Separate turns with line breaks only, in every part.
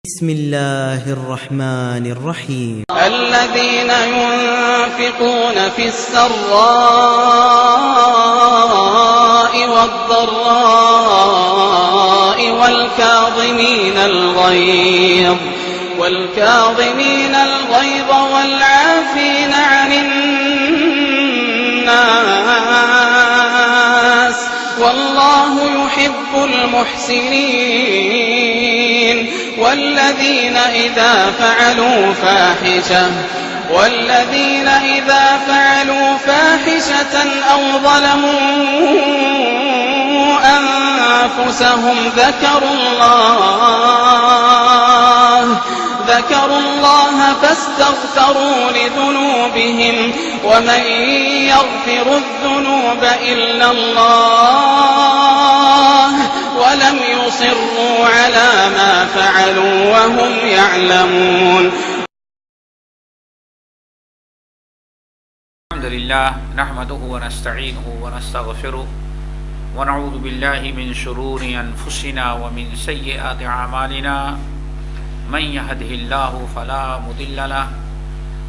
بسم الله الرحمن الرحيم.
الذين ينفقون في السراء والضراء والكاظمين الغيظ والعافين عن الناس والله يحب المحسنين والذين إذا فعلوا فاحشة أو ظلموا أنفسهم ذكروا الله فاستغفروا لذنوبهم ومن يغفر الذنوب إلا الله ولم يصروا على ما فعلوا وهم يعلمون.
الحمد لله نحمده ونستعينه ونستغفره ونعوذ بالله من شرور أنفسنا ومن سيئات أعمالنا من يهده الله فلا مضل له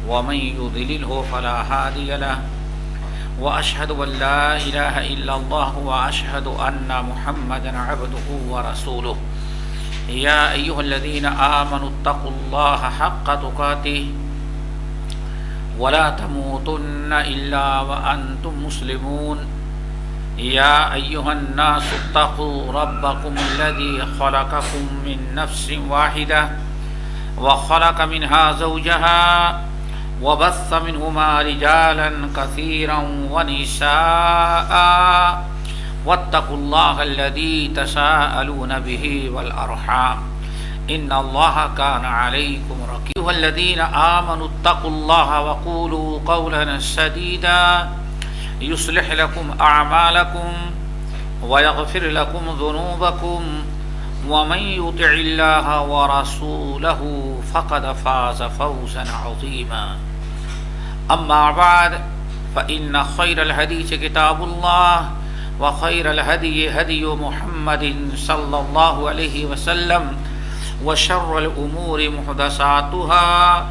ومن يضلله فلا هادي له وأشهد أن لا إله إلا الله وأشهد أن محمدا عبده ورسوله. يا أيها الذين آمنوا اتقوا الله حق تقاته ولا تموتن إلا وأنتم مسلمون. يا أيها الناس اتقوا ربكم الذي خلقكم من نفس واحدة وخلق منها زوجها وبث منهما رجالا كثيرا ونساء واتقوا الله الذي تساءلون به والأرحام إن الله كان عليكم رقيبا. أيها الذين آمنوا اتقوا الله وقولوا قولا سديدا يصلح لكم أعمالكم ويغفر لكم ذنوبكم ومن يطع الله ورسوله فقد فاز فوزا عظيما. أما بعد فإن خير الحديث كتاب الله وخير الهدي هدي محمد صلى الله عليه وسلم وشر الأمور محدثاتها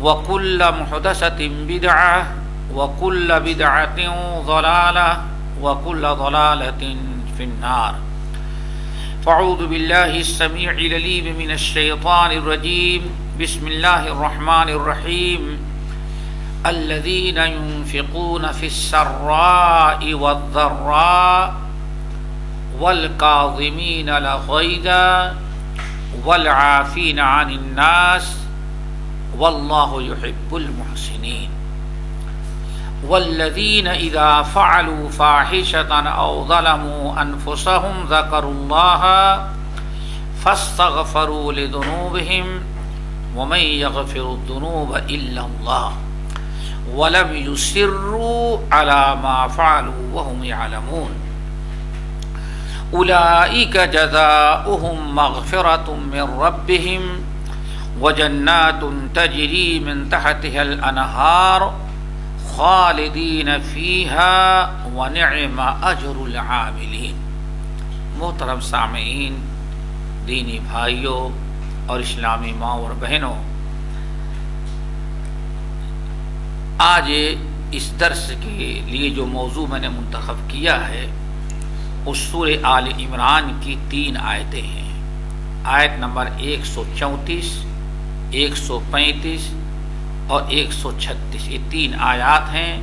وكل محدثة بدعة وكل بدعة ضلالة وكل ضلالة في النار. فاعوذ بالله السميع العليم من الشيطان الرجيم. بسم الله الرحمن الرحيم. الذين ينفقون في السراء والضراء والكاظمين الغيظ والعافين عن الناس والله يحب المحسنين. والذين إذا فعلوا فاحشة أو ظلموا أنفسهم ذكروا الله فاستغفروا لذنوبهم ومن يغفر الذنوب إلا الله ولم يصروا على ما فعلوا وهم يعلمون. أولئك جزاؤهم مغفرة من ربهم وجنات تجري من تحتها الأنهار خالدین فیہا ونعم اجر العاملین. محترم سامعین، دینی بھائیوں اور اسلامی ماں اور بہنوں، آج اس درس کے لیے جو موضوع میں نے منتخب کیا ہے اس سورہ آل عمران کی 3 آیتیں ہیں. آیت نمبر 134، 135 اور 136. یہ 3 آیات ہیں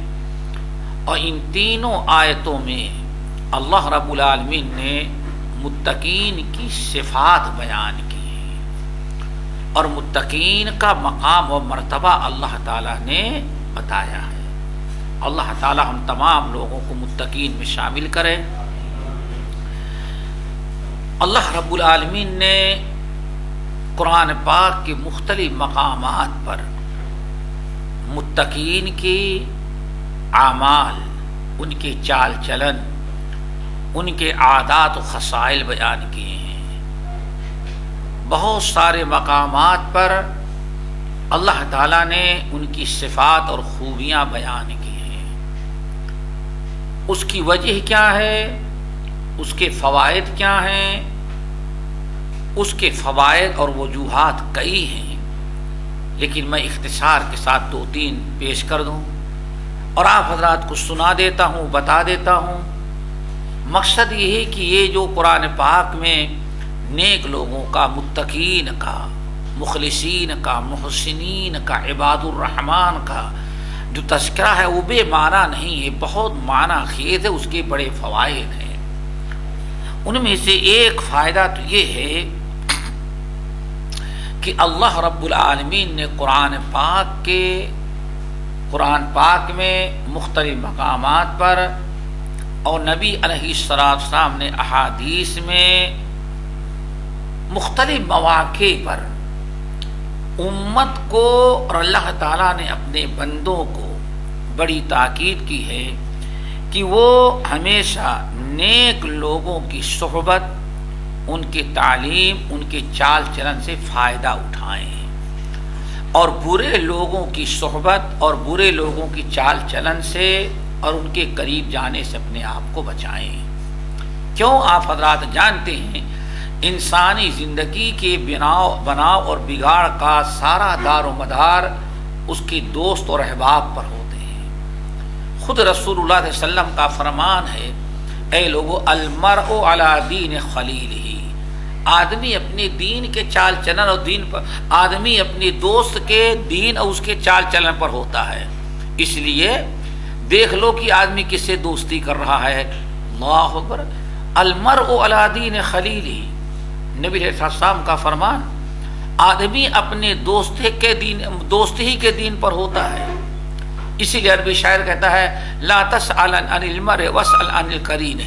اور ان تینوں آیتوں میں اللہ رب العالمین نے متقین کی صفات بیان کی ہیں اور متقین کا مقام و مرتبہ اللہ تعالیٰ نے بتایا ہے. اللہ تعالیٰ ہم تمام لوگوں کو متقین میں شامل کرے. اللہ رب العالمین نے قرآن پاک کے مختلف مقامات پر متقین کی اعمال، ان کے چال چلن، ان کے عادات و خصائل بیان کیے ہیں. بہت سارے مقامات پر اللہ تعالیٰ نے ان کی صفات اور خوبیاں بیان کی ہیں. اس کی وجہ کیا ہے، اس کے فوائد کیا ہیں، اس کے فوائد اور وجوہات کئی ہیں، لیکن میں اختصار کے ساتھ 2-3 پیش کر دوں اور آپ حضرات کو سنا دیتا ہوں، بتا دیتا ہوں۔ مقصد یہ ہے کہ یہ جو قرآن پاک میں نیک لوگوں کا، متقین کا، مخلصین کا، محسنین کا، عباد الرحمن کا جو تذکرہ ہے وہ بے معنی نہیں ہے، بہت معنی خیز ہے، اس کے بڑے فوائد ہیں۔ ان میں سے ایک فائدہ تو یہ ہے کہ اللہ رب العالمین نے قرآن پاک میں مختلف مقامات پر اور نبی علیہ السلام نے احادیث میں مختلف مواقع پر امت کو اور اللہ تعالیٰ نے اپنے بندوں کو بڑی تاکید کی ہے کہ وہ ہمیشہ نیک لوگوں کی صحبت، ان کی تعلیم، ان کے چال چلن سے فائدہ اٹھائیں اور برے لوگوں کی صحبت اور برے لوگوں کی چال چلن سے اور ان کے قریب جانے سے اپنے آپ کو بچائیں۔ کیوں؟ آپ حضرات جانتے ہیں انسانی زندگی کے بناؤ اور بگاڑ کا سارا دار و مدار اس کے دوست اور احباب پر ہوتے ہیں۔ خود رسول اللہ صلی اللہ علیہ وسلم کا فرمان ہے، اے لوگو المرء علی دین خلیلہ، آدمی اپنے دین کے چال چلن اور دین پر، آدمی اپنے دوست کے دین اور اس کے چال چلن پر ہوتا ہے۔ اس لیے دیکھ لو کہ آدمی کس سے دوستی کر رہا ہے۔ اللہ اکبر، المرء علی دین خلیلہ، نبی علیہ السلام کا فرمان، آدمی اپنے دوست ہی کے دین پر ہوتا ہے۔ اسی لیے عربی شاعر کہتا ہے لا تسأل عن المرء واسأل عن القرین،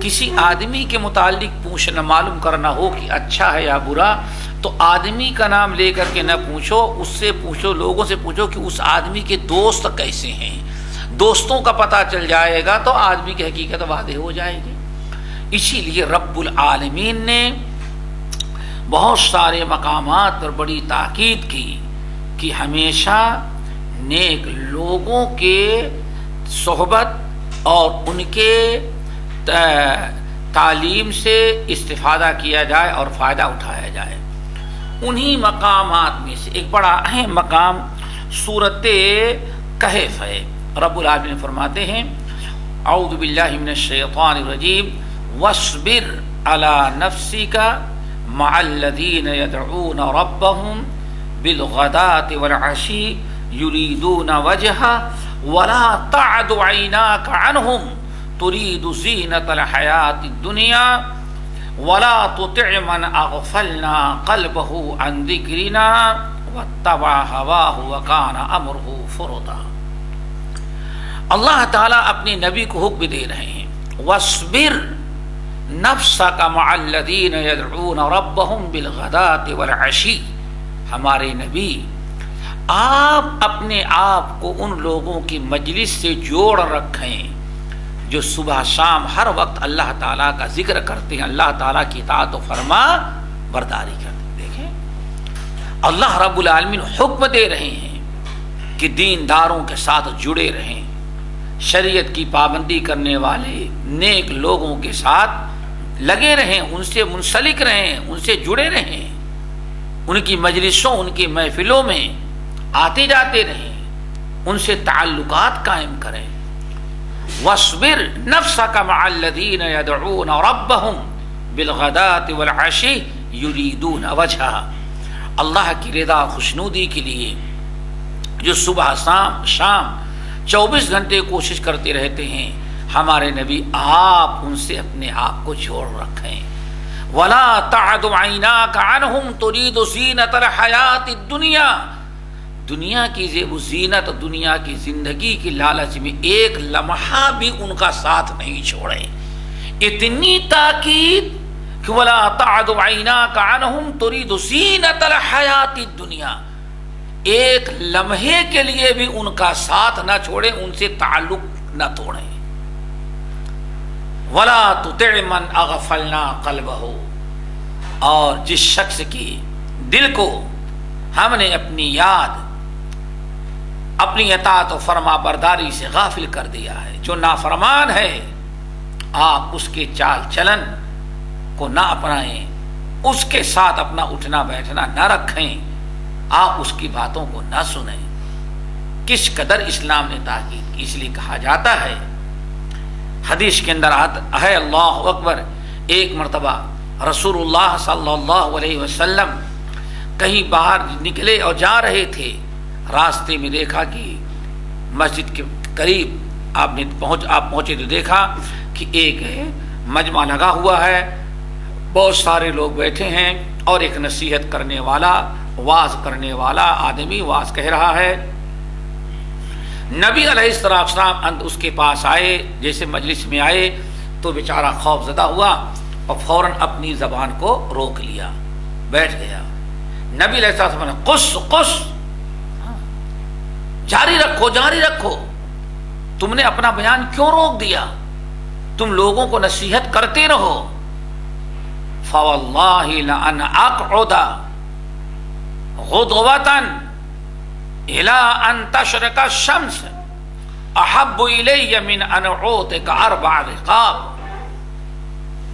کسی آدمی کے متعلق پوچھنا، معلوم کرنا ہو کہ اچھا ہے یا برا تو آدمی کا نام لے کر کے نہ پوچھو، اس سے پوچھو، لوگوں سے پوچھو کہ اس آدمی کے دوست کیسے ہیں۔ دوستوں کا پتہ چل جائے گا تو آدمی کی حقیقت واضح ہو جائے گی۔ اسی لیے رب العالمین نے بہت سارے مقامات پر بڑی تاکید کی کہ ہمیشہ نیک لوگوں کے صحبت اور ان کے تعلیم سے استفادہ کیا جائے اور فائدہ اٹھایا جائے۔ انہی مقامات میں سے ایک بڑا اہم مقام سورۃ کہف ہے۔ رب العالمین فرماتے ہیں اعوذ باللہ من الشیطان الرجیم واصبر علی نفسک مع الذین یدعون ربهم بالغداة والعشی یریدون وجہہ ولا تعد عیناک عنہم ترید زینۃ الحیاۃ الدنیا ولا تطع من اغفلنا قلبہ عن ذکرنا واتبع ہواہ وکان امرہ فرطا۔ اللہ تعالیٰ اپنے نبی کو حکم دے رہے ہیں وَاصْبِرْ نَفْسَكَ مَعَ الَّذِينَ يَدْعُونَ رَبَّهُمْ بِالْغَدَاةِ وَالْعَشِيِّ، ہمارے نبی آپ اپنے آپ کو ان لوگوں کی مجلس سے جوڑ رکھیں جو صبح شام ہر وقت اللہ تعالیٰ کا ذکر کرتے ہیں، اللہ تعالیٰ کی اطاعت و فرما برداری کرتے ہیں۔ دیکھیں اللہ رب العالمین حکم دے رہے ہیں کہ دینداروں کے ساتھ جڑے رہیں، شریعت کی پابندی کرنے والے نیک لوگوں کے ساتھ لگے رہیں، ان سے منسلک رہیں، ان سے جڑے رہیں، ان کی مجلسوں، ان کی محفلوں میں آتے جاتے رہیں، ان سے تعلقات قائم کریں۔ واصبر نفسك مع الذين يدعون ربهم بالغداة والعشي يريدون وجهه، اللہ کی رضا خوشنودی کے لیے جو صبح شام 24 گھنٹے کوشش کرتے رہتے ہیں، ہمارے نبی آپ ان سے اپنے آپ کو جوڑ رکھیں۔ وَلَا تَعْدُ عَيْنَاكَ عَنْهُمْ تُرِيدُ زِينَةَ الْحَيَاةِ الدُّنْيَا، دنیا کی زیب و زینت، دنیا کی زندگی کی لالچ میں ایک لمحہ بھی ان کا ساتھ نہیں چھوڑیں۔ اتنی تاکید کہ وَلَا تَعْدُ عَيْنَاكَ عَنْهُمْ تُرِيدُ زِينَةَ الْحَيَاةِ الدُّنْيَا، ایک لمحے کے لیے بھی ان کا ساتھ نہ چھوڑیں، ان سے تعلق نہ توڑیں۔ وَلَا تُطِعْ مَنْ أَغْفَلْنَا قَلْبَهُ، اور جس شخص کی دل کو ہم نے اپنی یاد، اپنی اطاعت و فرما برداری سے غافل کر دیا ہے، جو نافرمان ہے، آپ اس کے چال چلن کو نہ اپنائیں، اس کے ساتھ اپنا اٹھنا بیٹھنا نہ رکھیں، آپ اس کی باتوں کو نہ سنیں۔ کس قدر اسلام نے تاکید کی، اس لیے کہا جاتا ہے، حدیث کے اندر ہے، اللہ اکبر، ایک مرتبہ رسول اللہ صلی اللہ علیہ وسلم کہیں باہر نکلے اور جا رہے تھے، راستے میں دیکھا کہ مسجد کے قریب آپ پہنچے تو دیکھا کہ ایک مجمع لگا ہوا ہے، بہت سارے لوگ بیٹھے ہیں اور ایک نصیحت کرنے والا، واعظ کرنے والا آدمی واعظ کہہ رہا ہے۔ نبی علیہ السلام اس کے پاس آئے، جیسے مجلس میں آئے تو بیچارہ خوف زدہ ہوا اور فوراً اپنی زبان کو روک لیا، بیٹھ گیا۔ نبی علیہ السلام نے قص جاری رکھو جاری رکھو، تم نے اپنا بیان کیوں روک دیا؟ تم لوگوں کو نصیحت کرتے رہو۔ فواللہ لأن اقعد غدوة الى ان تشرق الشمس احب الی من ان اعوتک 4 رقاب۔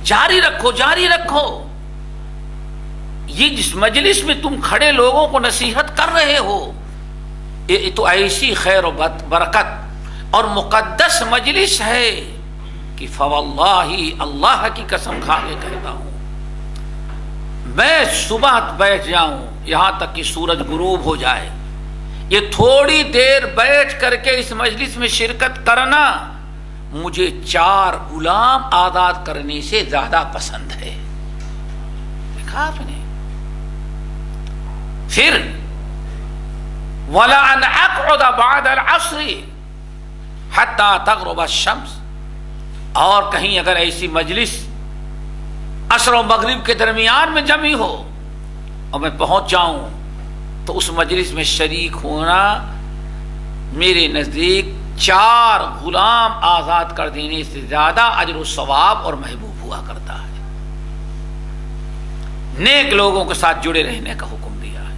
جاری رکھو جاری رکھو، یہ جس مجلس میں تم کھڑے لوگوں کو نصیحت کر رہے ہو، یہ تو ایسی خیر و برکت اور مقدس مجلس ہے کہ فواللہ، اللہ کی قسم کھا کے کہتا ہوں، میں صبح بیٹھ جاؤں یہاں تک کہ سورج غروب ہو جائے، یہ تھوڑی دیر بیٹھ کر کے اس مجلس میں شرکت کرنا مجھے 4 غلام آزاد کرنے سے زیادہ پسند ہے۔ دیکھا آپ نے؟ پھر وَلَأَنْ أَقْعُدَ بَعْدَ الْعَصْرِ حَتَّى تَغْرُبَ الشَّمْسِ، اور کہیں اگر ایسی مجلس عصر و مغرب کے درمیان میں جمی ہو اور میں پہنچ جاؤں تو اس مجلس میں شریک ہونا میرے نزدیک 4 غلام آزاد کر دینے سے زیادہ اجر و ثواب اور محبوب ہوا کرتا ہے۔ نیک لوگوں کے ساتھ جڑے رہنے کا حکم دیا ہے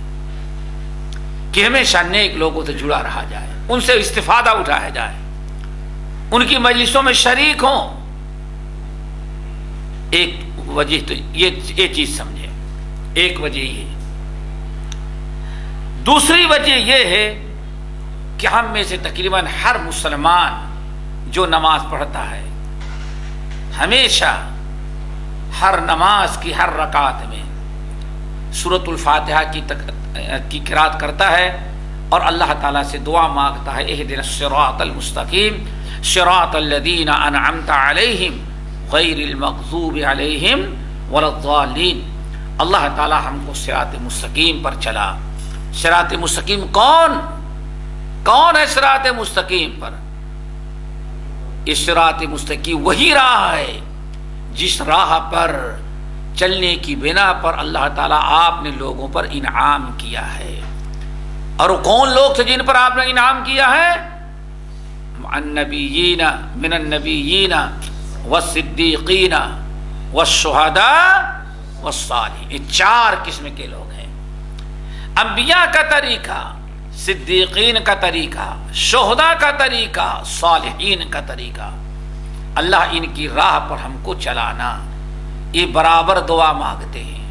کہ ہمیشہ نیک لوگوں سے جڑا رہا جائے، ان سے استفادہ اٹھایا جائے، ان کی مجلسوں میں شریک ہوں۔ ایک وجہ تو یہ چیز سمجھے، ایک وجہ یہ۔ دوسری وجہ یہ ہے کہ ہم میں سے تقریباً ہر مسلمان جو نماز پڑھتا ہے ہمیشہ ہر نماز کی ہر رکعت میں سورۃ الفاتحہ کی قرات کرتا ہے اور اللہ تعالیٰ سے دعا مانگتا ہے، اہدنا الصراط المستقیم صراط الذین انعمت علیہم غیر المغضوب علیہم ولا الضالین۔ اللہ تعالیٰ ہم کو صراط مستقیم پر چلا۔ صراط مستقیم کون ہے؟ صراط مستقیم پر اس صراط مستقیم وہی راہ ہے جس راہ پر چلنے کی بنا پر اللہ تعالیٰ آپ نے لوگوں پر انعام کیا ہے۔ اور وہ کون لوگ تھے جن پر آپ نے انعام کیا ہے؟ من النبیین والصدیقین والشہداء والصالحین، یہ 4 قسم کے لوگ ہیں۔ انبیاء کا طریقہ، صدیقین کا طریقہ، شہداء کا طریقہ، صالحین کا طریقہ، اللہ ان کی راہ پر ہم کو چلانا، یہ برابر دعا مانگتے ہیں۔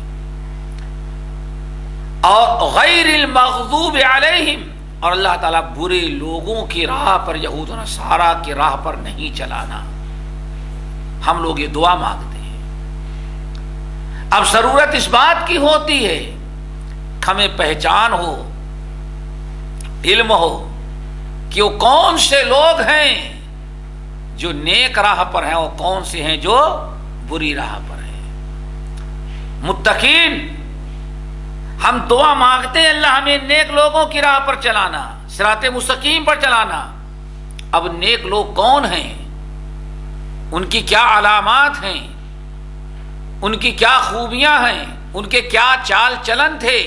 اور غیر المغضوب علیہم، اور اللہ تعالیٰ برے لوگوں کی راہ پر، یہود و نصارہ کی راہ پر نہیں چلانا، ہم لوگ یہ دعا مانگتے ہیں۔ اب ضرورت اس بات کی ہوتی ہے کہ ہمیں پہچان ہو، علم ہو کہ وہ کون سے لوگ ہیں جو نیک راہ پر ہیں، وہ کون سے ہیں جو بری راہ پر ہیں۔ متقین، ہم دعا مانگتے ہیں اللہ ہمیں نیک لوگوں کی راہ پر چلانا، صراط مستقیم پر چلانا۔ اب نیک لوگ کون ہیں، ان کی کیا علامات ہیں، ان کی کیا خوبیاں ہیں، ان کے کیا چال چلن تھے،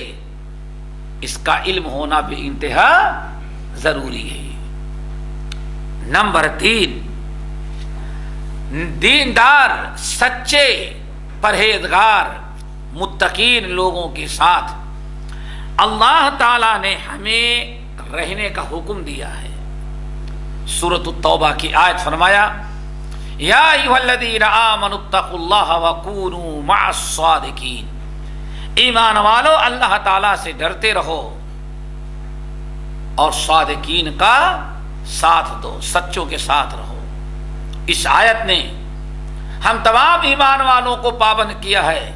اس کا علم ہونا بے انتہا ضروری ہے۔ نمبر 3، دیندار، سچے، پرہیزگار، متقین لوگوں کے ساتھ اللہ تعالیٰ نے ہمیں رہنے کا حکم دیا ہے۔ سورۃ التوبہ کی آیت فرمایا، یا ایھا الذین آمنوا اتقوا اللہ وکونوا مع الصادقین۔ ایمان والو اللہ تعالیٰ سے ڈرتے رہو اور صادقین کا ساتھ دو، سچوں کے ساتھ رہو۔ اس آیت نے ہم تمام ایمان والوں کو پابند کیا ہے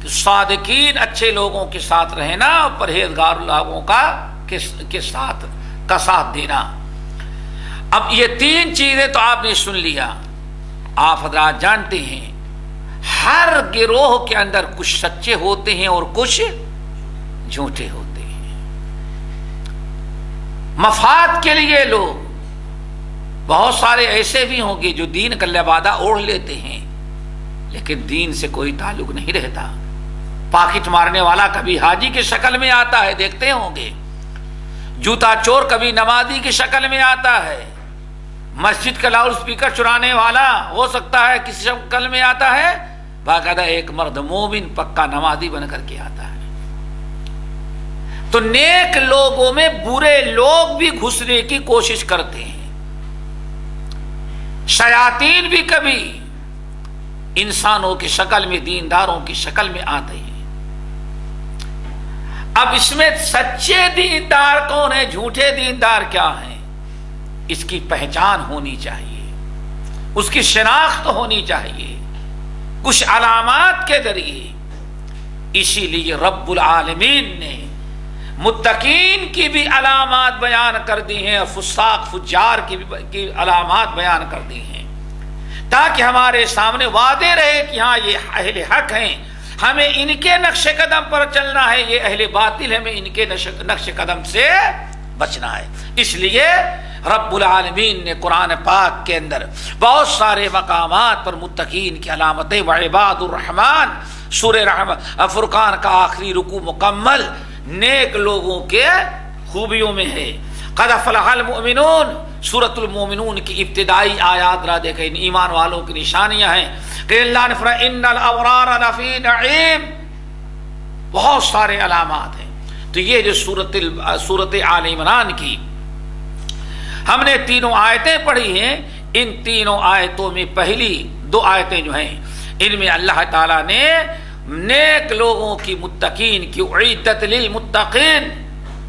کہ صادقین اچھے لوگوں کے ساتھ رہنا اور پرہیزگار لوگوں کے ساتھ دینا۔ اب یہ تین چیزیں تو آپ نے سن لیا۔ آپ حضرات جانتے ہیں ہر گروہ کے اندر کچھ سچے ہوتے ہیں اور کچھ جھوٹے ہوتے ہیں۔ مفاد کے لیے لوگ بہت سارے ایسے بھی ہوں گے جو دین کا لبادہ اوڑھ لیتے ہیں لیکن دین سے کوئی تعلق نہیں رہتا۔ پاکٹ مارنے والا کبھی حاجی کی شکل میں آتا ہے، دیکھتے ہوں گے۔ جوتا چور کبھی نمازی کی شکل میں آتا ہے۔ مسجد کا لاؤڈ سپیکر چرانے والا ہو سکتا ہے کسی شکل میں آتا ہے، باقاعدہ ایک مرد مومن پکا نمازی بن کر کے آتا ہے۔ تو نیک لوگوں میں برے لوگ بھی گھسنے کی کوشش کرتے ہیں۔ شیاطین بھی کبھی انسانوں کی شکل میں، دینداروں کی شکل میں آتے ہیں۔ اب اس میں سچے دیندار کون ہیں، جھوٹے دیندار کیا ہیں، اس کی پہچان ہونی چاہیے، اس کی شناخت ہونی چاہیے کچھ علامات کے ذریعے۔ اسی لیے رب العالمین نے متقین کی بھی علامات بیان کر دی ہیں اور فساق فجار کی علامات بیان کر دی ہیں تاکہ ہمارے سامنے واضح رہے کہ ہاں یہ اہل حق ہیں، ہمیں ان کے نقش قدم پر چلنا ہے، یہ اہل باطل ہمیں ان کے نقش قدم سے بچنا ہے۔ اس لیے رب العالمین نے قرآن پاک کے اندر بہت سارے مقامات پر متقین کی علامتیں، وعباد الرحمن سورہ فرقان کا آخری رکوع مکمل نیک لوگوں کے خوبیوں میں ہے۔ قد افلح المؤمنون سورۃ المومنون کی ابتدائی آیات را دیکھیں، ایمان والوں کی نشانیاں ہیں کہ اللہ نے فرمایا ان الابرار لفی نعیم، بہت سارے علامات ہیں۔ تو یہ جو سورۃ آل عمران کی ہم نے تینوں آیتیں پڑھی ہیں، ان تینوں آیتوں میں پہلی دو آیتیں جو ہیں ان میں اللہ تعالیٰ نے نیک لوگوں کی، متقین کی اعدت للمتقین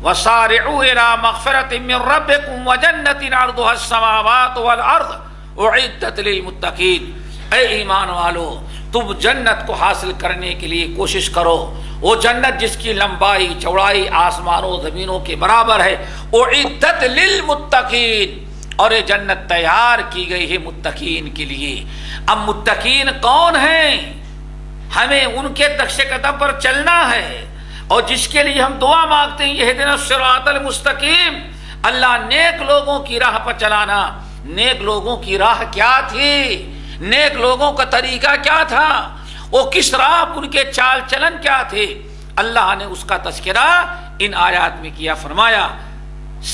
وسارعوا الى مغفرۃ من ربکم وجنۃ عرضها السماوات والارض اعدت للمتقین۔ اے ایمان والو، تم جنت کو حاصل کرنے کے لیے کوشش کرو، وہ جنت جس کی لمبائی چوڑائی آسمانوں زمینوں کے برابر ہے، اعدت للمتقین، اور یہ جنت تیار کی گئی ہے متقین کے لیے۔ اب متقین کون ہیں؟ ہمیں ان کے نقش قدم پر چلنا ہے اور جس کے لیے ہم دعا مانگتے ہیں اہدنا الصراط المستقیم، اللہ نیک لوگوں کی راہ پر چلانا۔ نیک لوگوں کی راہ کیا تھی؟ نیک لوگوں کا طریقہ کیا تھا؟ وہ کس راہ، ان کے چال چلن کیا تھے؟ اللہ نے اس کا تذکرہ ان آیات میں کیا۔ فرمایا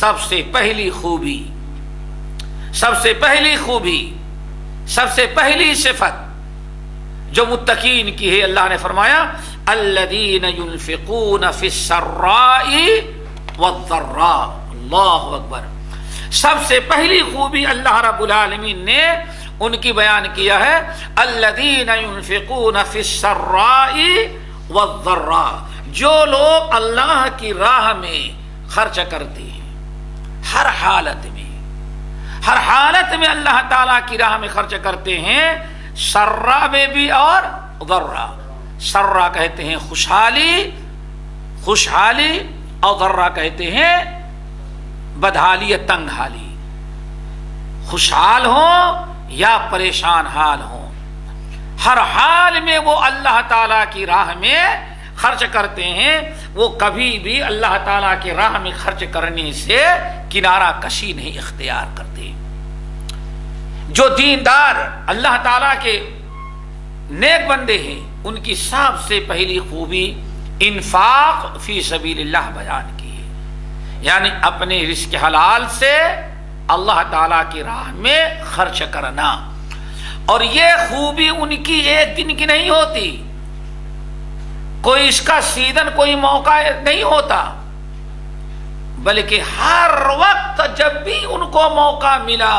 سب سے پہلی خوبی، سب سے پہلی خوبی، سب سے پہلی صفت جو متقین کی ہے، اللہ نے فرمایا الذین ينفقون فی السراء والضراء۔ اللہ اکبر۔ سب سے پہلی خوبی اللہ رب العالمین نے ان کی بیان کیا ہے، الذین ينفقون فی السراء والضراء، جو لوگ اللہ کی راہ میں خرچ کرتے ہیں، ہر حالت میں، ہر حالت میں اللہ تعالیٰ کی راہ میں خرچ کرتے ہیں، سرا میں بھی اور ضرا۔ سرا کہتے ہیں خوشحالی، خوشحالی، اور ضرا کہتے ہیں بدحالی یا تنگ حالی۔ خوشحال ہوں یا پریشان حال ہوں، ہر حال میں وہ اللہ تعالیٰ کی راہ میں خرچ کرتے ہیں۔ وہ کبھی بھی اللہ تعالیٰ کی راہ میں خرچ کرنے سے کنارہ کشی نہیں اختیار کرتے۔ جو دیندار اللہ تعالیٰ کے نیک بندے ہیں ان کی سب سے پہلی خوبی انفاق فی سبیل اللہ بیان کی ہے، یعنی اپنے رزق حلال سے اللہ تعالیٰ کی راہ میں خرچ کرنا۔ اور یہ خوبی ان کی ایک دن کی نہیں ہوتی، کوئی اس کا سیزن، کوئی موقع نہیں ہوتا، بلکہ ہر وقت جب بھی ان کو موقع ملا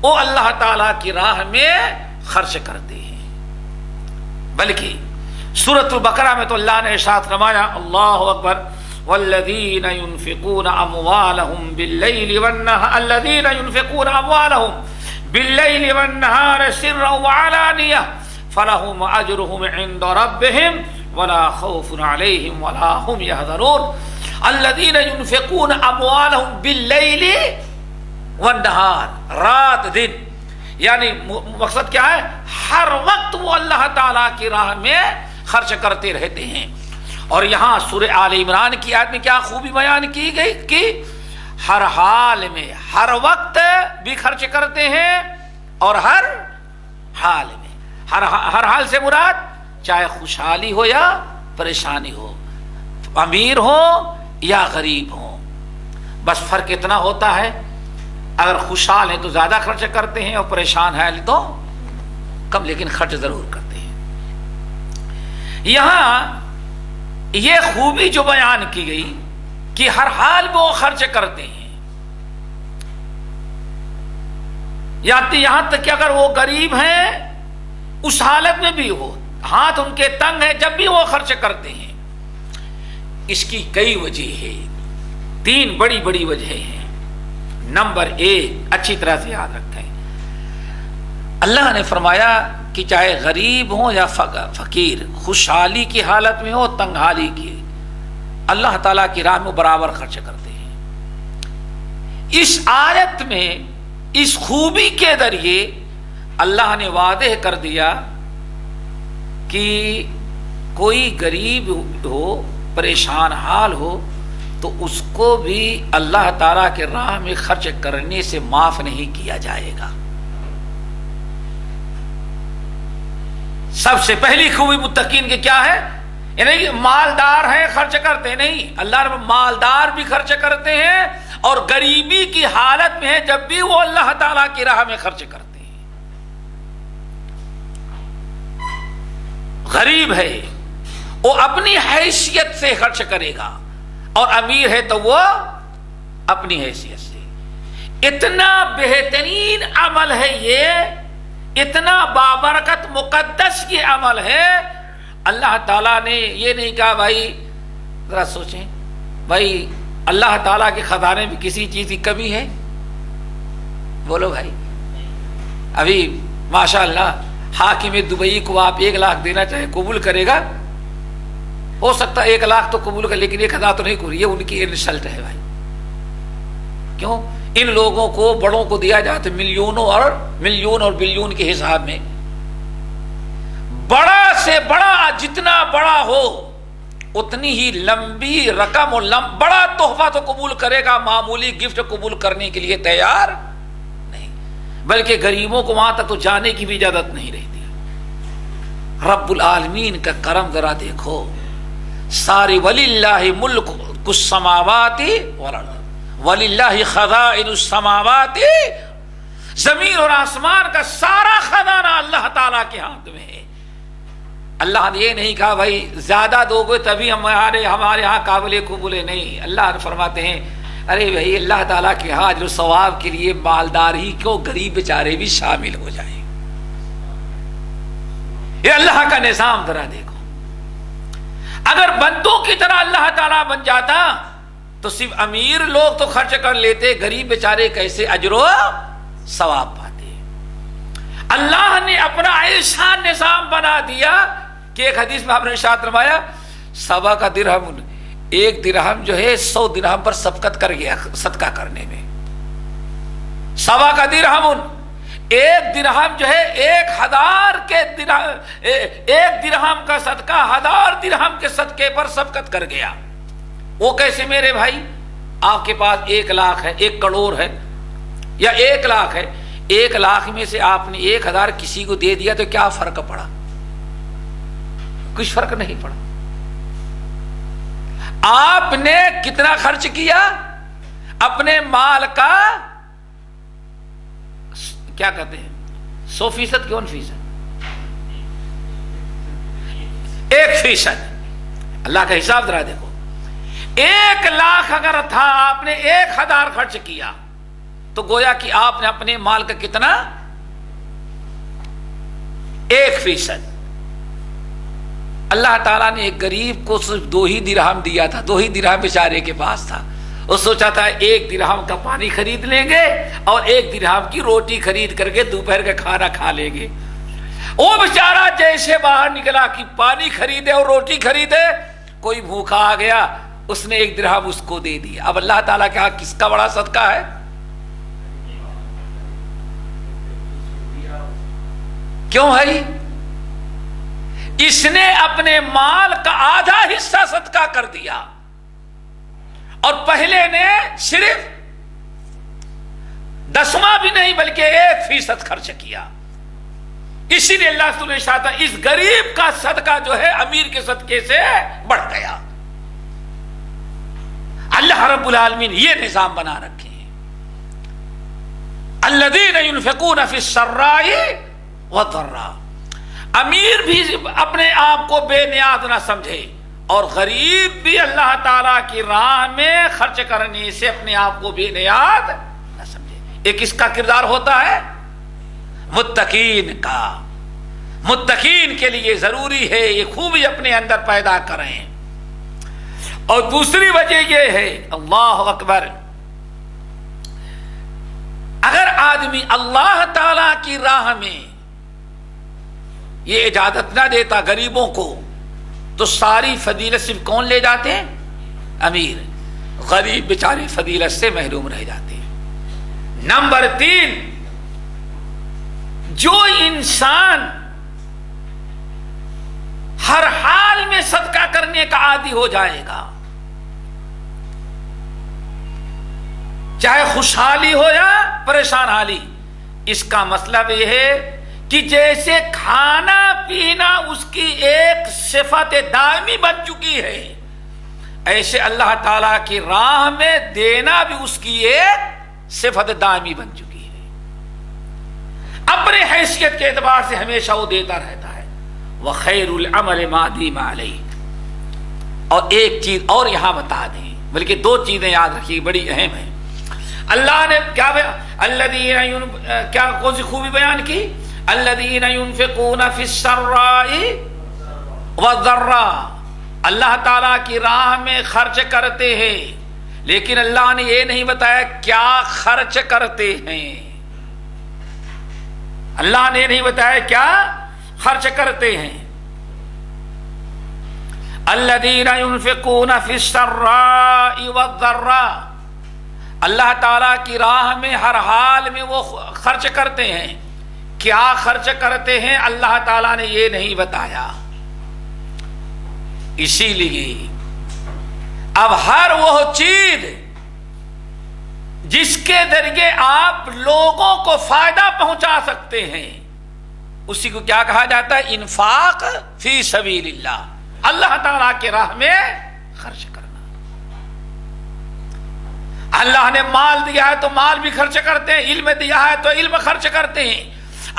وہ اللہ تعالیٰ کی راہ میں خرچ کرتے ہیں۔ بلکہ سورۃ البقرہ میں تو اللہ نے ارشاد فرمایا، اللہ اکبر، والذین ينفقون اموالهم باللیل والنہار، الذین ينفقون اموالهم باللیل والنہار سرا وعلانیہ فلہم اجرہم عند ربہم ولا خوف علیہم ولا هم يحزنون۔ الذین ينفقون اموالهم باللیل والنہار، رات دن، یعنی مقصد کیا ہے؟ ہر وقت وہ اللہ تعالیٰ کی راہ میں خرچ کرتے رہتے ہیں۔ اور یہاں سورہ آل عمران کی آیت میں کیا خوبی بیان کی گئی کہ ہر حال میں، ہر وقت بھی خرچ کرتے ہیں اور ہر حال میں۔ ہر حال سے مراد چاہے خوشحالی ہو یا پریشانی ہو، امیر ہو یا غریب ہو، بس فرق اتنا ہوتا ہے اگر خوشحال ہیں تو زیادہ خرچ کرتے ہیں اور پریشان ہے تو کم، لیکن خرچ ضرور کرتے ہیں۔ یہاں یہ خوبی جو بیان کی گئی کہ ہر حال میں وہ خرچ کرتے ہیں، یہاں تک کہ اگر وہ غریب ہیں اس حالت میں بھی ہو، ہاتھ ان کے تنگ ہیں، جب بھی وہ خرچ کرتے ہیں۔ اس کی کئی وجہ ہے، 3 بڑی بڑی وجہ ہیں۔ نمبر 1 اچھی طرح سے یاد رکھیں، اللہ نے فرمایا کہ چاہے غریب ہو یا فقیر، خوشحالی کی حالت میں ہو، تنگحالی کی، اللہ تعالیٰ کی راہ میں برابر خرچ کرتے ہیں۔ اس آیت میں اس خوبی کے ذریعے اللہ نے واضح کر دیا کہ کوئی غریب ہو، پریشان حال ہو تو اس کو بھی اللہ تعالیٰ کے راہ میں خرچ کرنے سے معاف نہیں کیا جائے گا۔ سب سے پہلی خوبی متقین کی کیا ہے؟ یعنی مالدار ہیں خرچ کرتے نہیں، اللہ رب مالدار بھی خرچ کرتے ہیں اور غریبی کی حالت میں ہے جب بھی وہ اللہ تعالیٰ کی راہ میں خرچ کرتے ہیں۔ غریب ہے وہ اپنی حیثیت سے خرچ کرے گا اور امیر ہے تو وہ اپنی حیثیت سے۔ اتنا بہترین عمل ہے یہ، اتنا بابرکت مقدس یہ عمل ہے، اللہ تعالیٰ نے یہ نہیں کہا بھائی ذرا سوچیں بھائی اللہ تعالیٰ کے خزانے میں کسی چیز کی کمی ہے؟ بولو بھائی، ابھی ماشاءاللہ حاکم دبئی کو آپ 1 لاکھ دینا چاہے قبول کرے گا؟ ہو سکتا ہے 1 لاکھ تو قبول کر، لیکن 1000 تو نہیں قبول۔ یہ ان کی انسلٹ ہے بھائی۔ کیوں؟ ان لوگوں کو بڑوں کو دیا جاتا ہے ملین اور بلین کے حساب میں۔ بڑا سے بڑا جتنا بڑا ہو اتنی ہی لمبی رقم اور بڑا تحفہ تو قبول کرے گا، معمولی گفٹ قبول کرنے کے لیے تیار نہیں، بلکہ غریبوں کو وہاں تک تو جانے کی بھی اجازت نہیں رہتی۔ رب العالمین کا کرم ذرا دیکھو، ساری وللہ ملک السماوات والارض وللہ خزائن السماوات، زمین اور آسمان کا سارا خزانہ اللہ تعالیٰ کے ہاتھ میں ہے۔ اللہ نے یہ نہیں کہا بھائی زیادہ دو گے تبھی ہمارے ہاں قابل قبول نہیں۔ اللہ فرماتے ہیں ارے بھائی اللہ تعالیٰ کے ہاں اجر و ثواب کے لیے مالدار ہی کو غریب بیچارے بھی شامل ہو جائیں۔ یہ اللہ کا نظام ذرا دیکھو، اگر بندوں کی طرح اللہ تعالیٰ بن جاتا تو صرف امیر لوگ تو خرچ کر لیتے، غریب بیچارے کیسے اجر و ثواب پاتے۔ اللہ نے اپنا ایسا نظام بنا دیا کہ ایک حدیث میں آپ نے ارشاد فرمایا سوا کا درہم، 1 درہم جو ہے 100 درہم پر سبقت کر گیا صدقہ کرنے میں۔ سوا کا درہم، 1 درہم جو ہے 1000 کے درہم، 1 درہم کا صدقہ 1000 درہم کے صدقے پر سبقت کر گیا۔ وہ کیسے میرے بھائی؟ آپ کے پاس 1 لاکھ ہے، 1 کروڑ ہے یا 1 لاکھ ہے، 1 لاکھ میں سے آپ نے 1000 کسی کو دے دیا تو کیا فرق پڑا؟ کچھ فرق نہیں پڑا۔ آپ نے کتنا خرچ کیا؟ اپنے مال کا کیا کہتے ہیں 100% کیوں 1%؟ 1%۔ اللہ کا حساب ذرا دیکھو، 1 لاکھ اگر تھا آپ نے 1000 خرچ کیا تو گویا کہ آپ نے اپنے مال کا کتنا 1%۔ اللہ تعالیٰ نے ایک غریب کو صرف 2 ہی درہم دیا تھا، 2 ہی درہم بیچارے کے پاس تھا. وہ سوچا تھا 1 درہم کا پانی خرید لیں گے اور 1 درہم کی روٹی خرید کر کے دوپہر کا کھانا کھا لیں گے. وہ بیچارہ جیسے باہر نکلا کہ پانی خریدے اور روٹی خریدے، کوئی بھوکا آ گیا، اس نے 1 درہم اس کو دے دیا. اب اللہ تعالیٰ کے ہاں کس کا بڑا صدقہ ہے؟ کیوں بھائی؟ اس نے اپنے مال کا آدھا حصہ صدقہ کر دیا اور پہلے نے صرف 10واں بھی نہیں بلکہ 1% خرچ کیا. اسی لیے اللہ تعالیٰ نے چاہتا اس غریب کا صدقہ جو ہے امیر کے صدقے سے بڑھ گیا. اللہ رب العالمین یہ نظام بنا رکھے ہیں. الذین ينفقون فی السراء والضراء. امیر بھی اپنے آپ کو بے نیاز نہ سمجھے اور غریب بھی اللہ تعالیٰ کی راہ میں خرچ کرنے سے اپنے آپ کو بے نیاز نہ سمجھے. ایک کس کا کردار ہوتا ہے؟ متقین کا. متقین کے لیے ضروری ہے یہ خوبی اپنے اندر پیدا کریں. اور دوسری وجہ یہ ہے، اللہ اکبر، اگر آدمی اللہ تعالی کی راہ میں یہ اجازت نہ دیتا غریبوں کو تو ساری فضیلت صرف کون لے جاتے ہیں؟ امیر. غریب بیچارے فضیلت سے محروم رہ جاتے ہیں. نمبر 3، جو انسان ہر حال میں صدقہ کرنے کا عادی ہو جائے گا، چاہے خوشحالی ہو یا پریشان حالی، اس کا مطلب یہ ہے کہ جیسے کھانا پینا اس کی ایک صفت دائمی بن چکی ہے، ایسے اللہ تعالیٰ کی راہ میں دینا بھی اس کی ایک صفت دائمی بن چکی ہے. اپنے حیثیت کے اعتبار سے ہمیشہ وہ دیتا رہتا ہے. وَخَيْرُ الْعَمَلِ مَا دِيمَ عَلَيْهِ. اور ایک چیز اور یہاں بتا دیں، بلکہ 2 چیزیں یاد رکھیے بڑی اہم ہیں. اللہ نے کیا کون سی خوبی بیان کی؟ الذین ينفقون فی السراء والضراء. اللہ تعالیٰ کی راہ میں خرچ کرتے ہیں، لیکن اللہ نے یہ نہیں بتایا کیا خرچ کرتے ہیں. اللہ نے نہیں بتایا کیا خرچ کرتے ہیں. الذین ينفقون فی السراء والضراء. اللہ تعالیٰ کی راہ میں ہر حال میں وہ خرچ کرتے ہیں. کیا خرچ کرتے ہیں اللہ تعالیٰ نے یہ نہیں بتایا. اسی لیے اب ہر وہ چیز جس کے ذریعے آپ لوگوں کو فائدہ پہنچا سکتے ہیں اسی کو کیا کہا جاتا ہے؟ انفاق فی سبیل اللہ. اللہ تعالیٰ کے راہ میں خرچ کرنا. اللہ نے مال دیا ہے تو مال بھی خرچ کرتے ہیں، علم دیا ہے تو علم خرچ کرتے ہیں.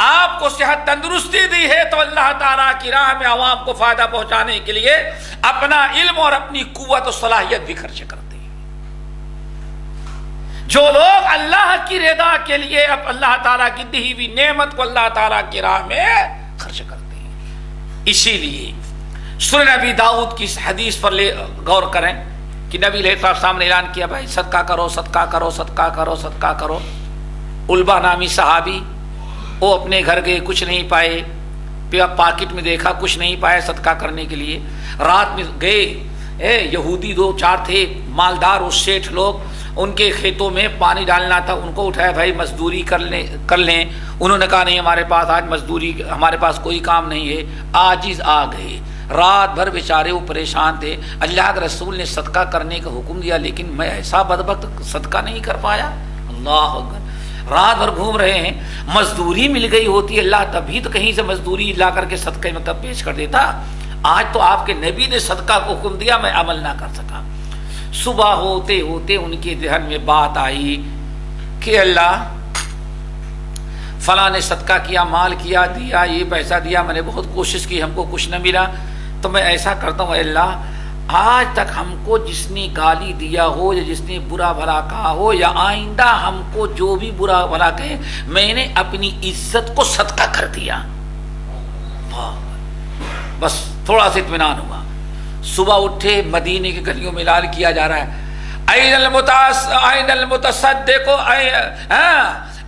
آپ کو صحت تندرستی دی ہے تو اللہ تعالیٰ کی راہ میں عوام کو فائدہ پہنچانے کے لیے اپنا علم اور اپنی قوت و صلاحیت بھی خرچ کرتے ہیں. جو لوگ اللہ کی رضا کے لیے اب اللہ تعالیٰ کی دی ہوئی نعمت کو اللہ تعالیٰ کی راہ میں خرچ کرتے ہیں. اسی لیے سنن نبی داؤد کی اس حدیث پر غور کریں کہ نبی علیہ السلام نے اعلان کیا بھائی صدقہ کرو صدقہ کرو صدقہ کرو صدقہ کرو. علبہ نامی صحابی، وہ اپنے گھر گئے کچھ نہیں پائے، پاکٹ میں دیکھا کچھ نہیں پائے صدقہ کرنے کے لیے. رات میں گئے، یہودی 2-4 تھے مالدار اس سیٹھ لوگ، ان کے کھیتوں میں پانی ڈالنا تھا. ان کو اٹھایا بھائی مزدوری کر لیں. انہوں نے کہا نہیں ہمارے پاس آج مزدوری، ہمارے پاس کوئی کام نہیں ہے. عاجز آ گئے. رات بھر بیچارے وہ پریشان تھے. اللہ کے رسول نے صدقہ کرنے کا حکم دیا لیکن میں ایسا بدبخت صدقہ نہیں کر پایا. اللہ اکبر. رات بھر گھوم رہے ہیں، مزدوری مل گئی ہوتی اللہ تبھی تو کہیں سے مزدوری لا کر کے صدقے میں تب پیش کر دیتا. آج تو آپ کے نبی نے صدقہ کو حکم دیا میں عمل نہ کر سکا. صبح ہوتے ہوتے ان کے ذہن میں بات آئی کہ اللہ فلاں نے صدقہ کیا، مال کیا، دیا، یہ پیسہ دیا، میں نے بہت کوشش کی، ہم کو کچھ نہ ملا، تو میں ایسا کرتا ہوں اے اللہ آج تک ہم کو جس نے گالی دیا ہو یا جس نے برا بھلا کہا ہو یا آئندہ ہم کو جو بھی برا بھلا کہے، میں نے اپنی عزت کو صدقہ کر دیا. بس تھوڑا سا اطمینان ہوا. صبح اٹھے, مدینے کی گلیوں میں اعلان کیا جا رہا ہے, این المتصدق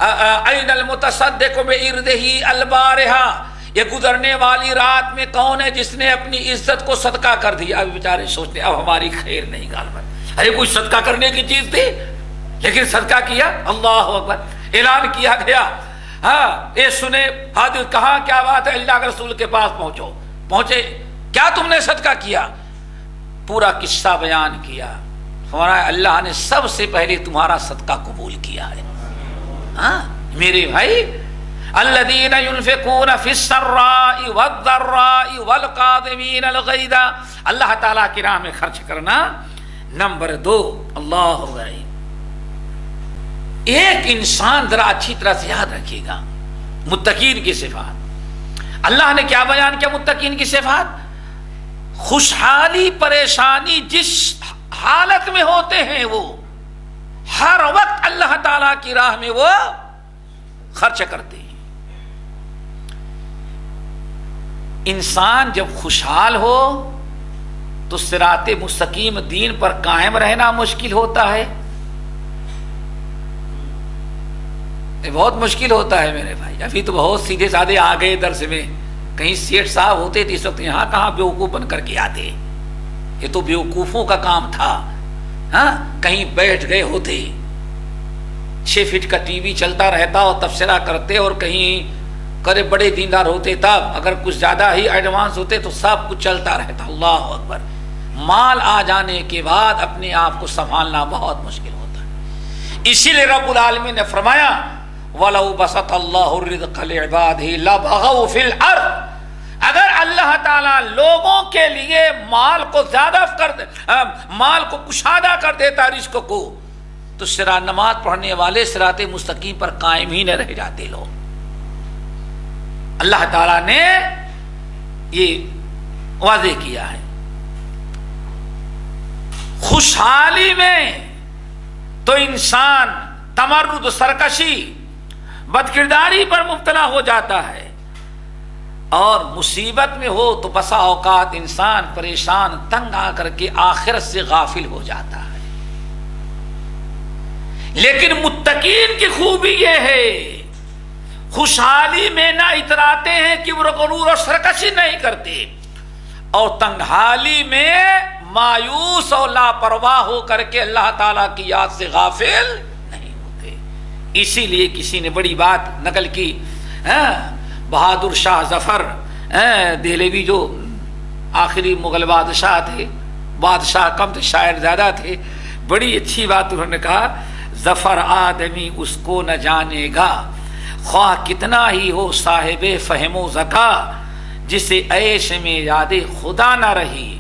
این المتصدق بعرضہ البارحہ, یہ گزرنے والی رات میں کون ہے جس نے اپنی عزت کو صدقہ کر دیا. اب بیچارے سوچتے اب ہماری خیر نہیں غالباً, ارے کوئی صدقہ کرنے کی چیز تھی لیکن صدقہ کیا. اللہ اکبر, اعلان کیا گیا. ہاں یہ سنے حاضر, کہاں کیا بات ہے, اللہ کے رسول کے پاس پہنچے, کیا تم نے صدقہ کیا؟ پورا قصہ بیان کیا. فرمایا اللہ نے سب سے پہلے تمہارا صدقہ قبول کیا ہے. ہاں میرے بھائی, الذین ينفقون فی السراء والضراء والقاظمین الغیظ, اللہ تعالیٰ کی راہ میں خرچ کرنا. نمبر 2, اللہ اکبر, ایک انسان ذرا اچھی طرح سے یاد رکھیے گا متقین کی صفات. اللہ نے کیا بیان کیا متقین کی صفات؟ خوشحالی پریشانی جس حالت میں ہوتے ہیں وہ ہر وقت اللہ تعالی کی راہ میں وہ خرچ کرتے ہیں. انسان جب خوشحال ہو تو صراط مستقیم دین پر قائم رہنا مشکل ہوتا ہے, بہت مشکل ہوتا ہے میرے بھائی. ابھی تو بہت سیدھے سادے آ گئے درس میں, کہیں سیٹ صاحب ہوتے تھے اس وقت یہاں کہاں بیوقوف بن کر کے آتے, یہ تو بیوقوفوں کا کام تھا. ہاں کہیں بیٹھ گئے ہوتے, 6 فٹ کا ٹی وی چلتا رہتا اور تبصرہ کرتے, اور کہیں کرے بڑے دیندار ہوتے تب, اگر کچھ زیادہ ہی ایڈوانس ہوتے تو سب کچھ چلتا رہتا. اللہ اکبر. مال آ جانے کے بعد اپنے آپ کو سنبھالنا بہت مشکل ہوتا ہے. اسی لیے رب العالمین نے فرمایا وَلَوْ بَسَطَ اللَّهُ الرِّزْقَ لِعِبَادِهِ لَبَغَوْا فِي الْأَرْضِ, اگر اللہ تعالیٰ لوگوں کے لیے مال کو زیادہ مال کو کشادہ کر دیتا رزق کو, تو نماز پڑھنے والے صراط مستقیم پر قائم ہی نہ رہ جاتے لوگ. اللہ تعالیٰ نے یہ واضح کیا ہے. خوشحالی میں تو انسان تمرد, سرکشی, بدکرداری پر مبتلا ہو جاتا ہے, اور مصیبت میں ہو تو بسا اوقات انسان پریشان تنگ آ کر کے آخرت سے غافل ہو جاتا ہے. لیکن متقین کی خوبی یہ ہے خوشحالی میں نہ اتراتے ہیں کہ وہ غرور اور سرکشی نہیں کرتے, اور تنگحالی میں مایوس اور لاپرواہ ہو کر کے اللہ تعالیٰ کی یاد سے غافل نہیں ہوتے. اسی لیے کسی نے بڑی بات نقل کی, بہادر شاہ ظفر دہلوی جو آخری مغل بادشاہ تھے, بادشاہ کم تھے شاعر زیادہ تھے, بڑی اچھی بات انہوں نے کہا, ظفر آدمی اس کو نہ جانے گا خواہ کتنا ہی ہو صاحب فہم و ذکا, جسے عیش میں یاد خدا نہ رہی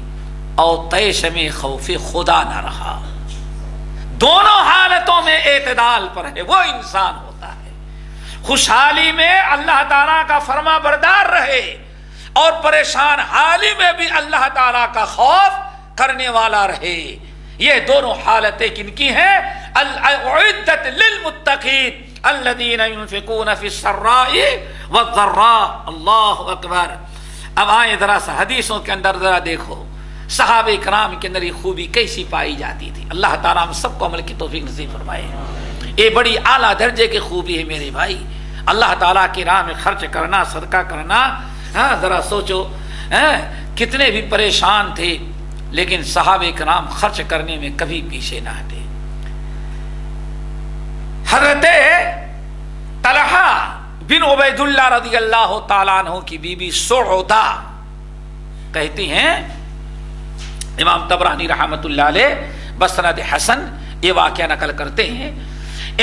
اور تیش میں خوف خدا نہ رہا. دونوں حالتوں میں اعتدال پر ہے وہ انسان ہوتا ہے. خوشحالی میں اللہ تعالیٰ کا فرما بردار رہے, اور پریشان حالی میں بھی اللہ تعالیٰ کا خوف کرنے والا رہے. یہ دونوں حالتیں کن کی ہیں؟ اعدت للمتقین الذین ينفقون فی السراء والضراء. اللہ اکبر. اب آئیں ذرا سا حدیثوں کے اندر ذرا دیکھو صحابہ کرام کے اندر یہ خوبی کیسی پائی جاتی تھی. اللہ تعالیٰ ہم سب کو عمل کی توفیق نصیب فرمائے. یہ بڑی اعلیٰ درجے کی خوبی ہے میرے بھائی, اللہ تعالیٰ کی راہ میں خرچ کرنا, صدقہ کرنا. ذرا سوچو کتنے بھی پریشان تھے لیکن صحابہ کرام خرچ کرنے میں کبھی پیچھے نہ ہٹے. حضرت طلحہ بن عبید اللہ رضی اللہ تعالیٰ عنہ کی بیوی سعودہ کہتی ہیں, امام طبرانی رحمت اللہ علیہ بسند حسن یہ واقعہ نقل کرتے ہیں,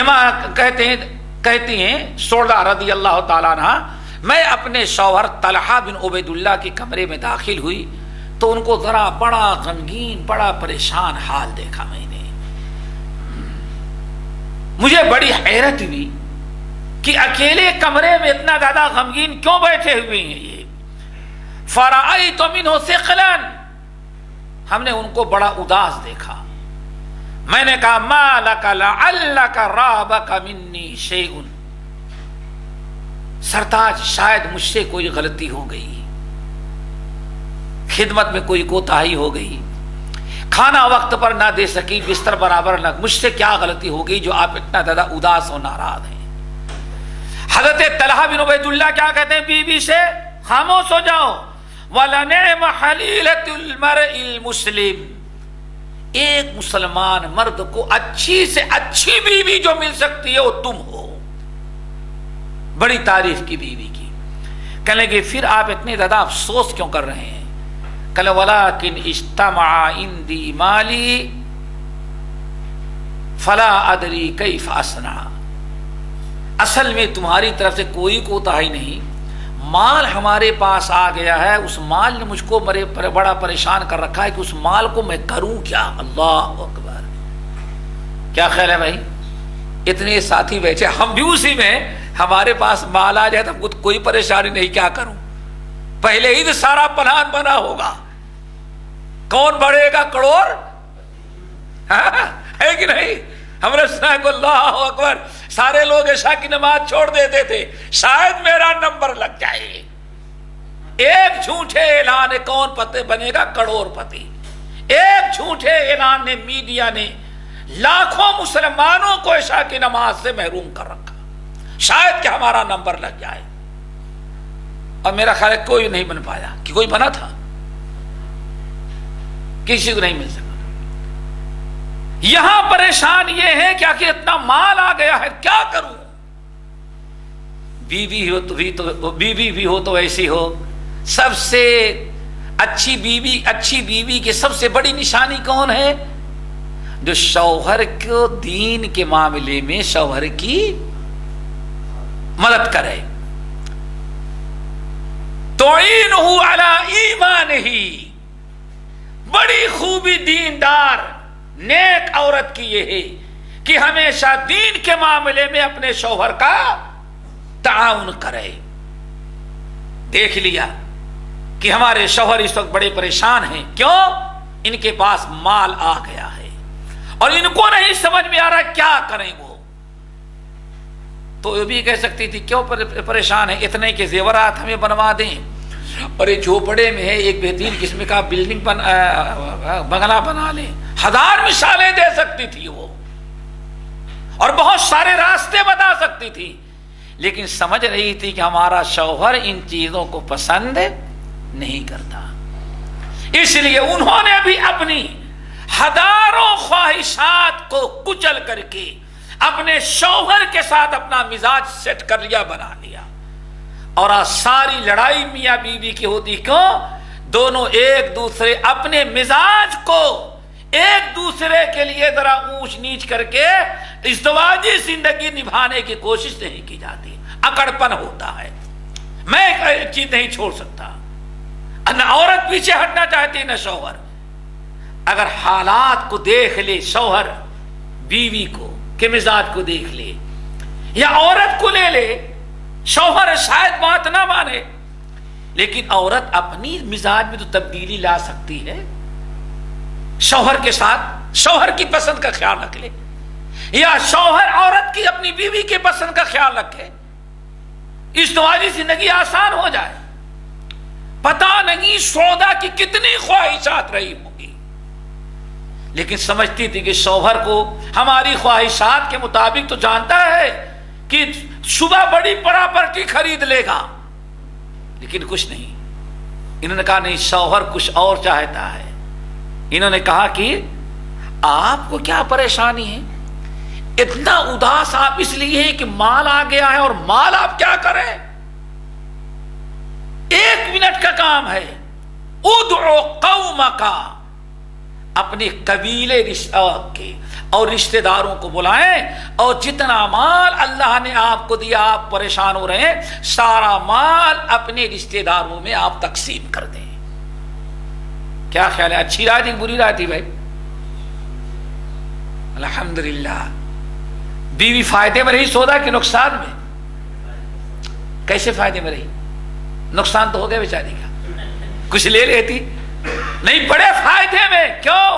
امام کہتی ہیں سعودہ رضی اللہ تعالیٰ عنہ, میں اپنے شوہر طلحہ بن عبید اللہ کے کمرے میں داخل ہوئی تو ان کو ذرا بڑا غمگین, بڑا پریشان حال دیکھا. میں نے مجھے بڑی حیرت ہوئی کہ اکیلے کمرے میں اتنا زیادہ غمگین کیوں بیٹھے ہوئے ہیں یہ. فرأیت منہ ثقلا, ہم نے ان کو بڑا اداس دیکھا. میں نے کہا ما لک لعلک رابک منی شیء, سرتاج شاید مجھ سے کوئی غلطی ہو گئی. خدمت میں کوئی کوتاہی ہو گئی، کھانا وقت پر نہ دے سکی، بستر برابر نہ، مجھ سے کیا غلطی ہو گئی جو آپ اتنا زیادہ اداس و ناراض ہیں؟ حضرت طلحہ بن عبید اللہ کیا کہتے ہیں بیوی سے؟ خاموش ہو جاؤ. وَلَنِعْمَ حَلِيلَةُ الْمَرْءِ الْمُسْلِمِ، ایک مسلمان مرد کو اچھی سے اچھی بیوی جو مل سکتی ہے وہ تم ہو. بڑی تعریف کی بیوی کی. کہنے لگے پھر آپ اتنے زیادہ افسوس کیوں کر رہے ہیں؟ کہ وَلَكِنْ اجْتَمَعَ عِنْدِي مَالِي فَلَا أَدْرِي كَيْفَ أَصْنَعُ، اصل میں تمہاری طرف سے کوئی کوتاہی نہیں، مال ہمارے پاس آ گیا ہے، اس مال نے مجھ کو بڑا پریشان کر رکھا ہے کہ اس مال کو میں کروں کیا. اللہ اکبر. کیا خیال ہے بھائی؟ اتنے ساتھی بیٹھے، ہم بھی اسی میں، ہمارے پاس مال آ جائے تو کوئی پریشانی نہیں، کیا کروں؟ پہلے ہی تو سارا پلان بنا ہوگا، کون بڑھے گا کروڑ، ہے کہ نہیں؟ ہم نے سنا کہ اللہ اکبر، سارے لوگ عشاء کی نماز چھوڑ دیتے تھے، شاید میرا نمبر لگ جائے. ایک جھوٹے اعلان کون پتے بنے گا کروڑ پتی. ایک جھوٹے اعلان نے، میڈیا نے لاکھوں مسلمانوں کو عشاء کی نماز سے محروم کر رکھا، شاید کہ ہمارا نمبر لگ جائے. اور میرا خیال ہے کوئی نہیں بن پایا. کہ کوئی بنا تھا؟ کسی کو نہیں مل سکا. یہاں پریشان یہ ہے کہ آخر اتنا مال آ گیا ہے، کیا کروں؟ بیوی بھی ہو تو ایسی ہو. سب سے اچھی بیوی کی سب سے بڑی نشانی کون ہے؟ جو شوہر کو دین کے معاملے میں شوہر کی مدد کرے. تُعِينُهُ عَلَى إِيمَانِهِ، بڑی خوبی دیندار نیک عورت کی یہ ہے کہ ہمیشہ دین کے معاملے میں اپنے شوہر کا تعاون کرے. دیکھ لیا کہ ہمارے شوہر اس وقت بڑے پریشان ہیں، کیوں؟ ان کے پاس مال آ گیا ہے اور ان کو نہیں سمجھ میں آ رہا کیا کریں. وہ تو یہ بھی کہہ سکتی تھی کیوں پریشان ہے، اتنے کے زیورات ہمیں بنوا دیں، اور یہ جھوپڑے میں ہے ایک بہترین قسم کا بلڈنگ بنگلہ بنا لیں. 1000 مثالیں دے سکتی تھی وہ، اور بہت سارے راستے بتا سکتی تھی، لیکن سمجھ رہی تھی کہ ہمارا شوہر ان چیزوں کو پسند نہیں کرتا. اس لیے انہوں نے بھی اپنی ہزاروں خواہشات کو کچل کر کے اپنے شوہر کے ساتھ اپنا مزاج سیٹ کر لیا، بنا لیا. اور آج ساری لڑائی میاں بیوی کی ہوتی کیوں؟ دونوں ایک دوسرے اپنے مزاج کو ایک دوسرے کے لیے ذرا اونچ نیچ کر کے ازدواجی زندگی نبھانے کی کوشش نہیں کی جاتی. اکڑپن ہوتا ہے، میں ایک چیز نہیں چھوڑ سکتا. نہ عورت پیچھے ہٹنا چاہتی نہ شوہر. اگر حالات کو دیکھ لے شوہر بیوی کو کہ مزاج کو دیکھ لے، یا عورت کو لے لے، شوہر شاید بات نہ مانے، لیکن عورت اپنی مزاج میں تو تبدیلی لا سکتی ہے. شوہر کے ساتھ شوہر کی پسند کا خیال رکھ لے، یا شوہر عورت کی اپنی بیوی کے پسند کا خیال رکھے، ازدواجی زندگی آسان ہو جائے. پتہ نہیں سودا کی کتنی خواہشات رہی ہوں گی، لیکن سمجھتی تھی کہ شوہر کو ہماری خواہشات کے مطابق تو جانتا ہے کہ صبح بڑی پراپرٹی خرید لے گا، لیکن کچھ نہیں. انہوں نے کہا نہیں، شوہر کچھ اور چاہتا ہے. انہوں نے کہا کہ آپ کو کیا پریشانی ہے، اتنا اداس آپ اس لیے ہیں کہ مال آ گیا ہے، اور مال آپ کیا کریں؟ 1 منٹ کا کام ہے. ادعو قومک، اپنے قبیلے کے اور رشتہ داروں کو بلائیں، اور جتنا مال اللہ نے آپ کو دیا، آپ پریشان ہو رہے ہیں، سارا مال اپنے رشتہ داروں میں آپ تقسیم کر دیں. کیا خیال ہے؟ اچھی رائے تھی بری رائے تھی بھائی؟ الحمدللہ. بیوی فائدے میں رہی سودا کے نقصان میں؟ کیسے فائدے میں رہی؟ نقصان تو ہو گیا بیچاری کا، کچھ لے لیتی نہیں، بڑے فائدے میں. کیوں؟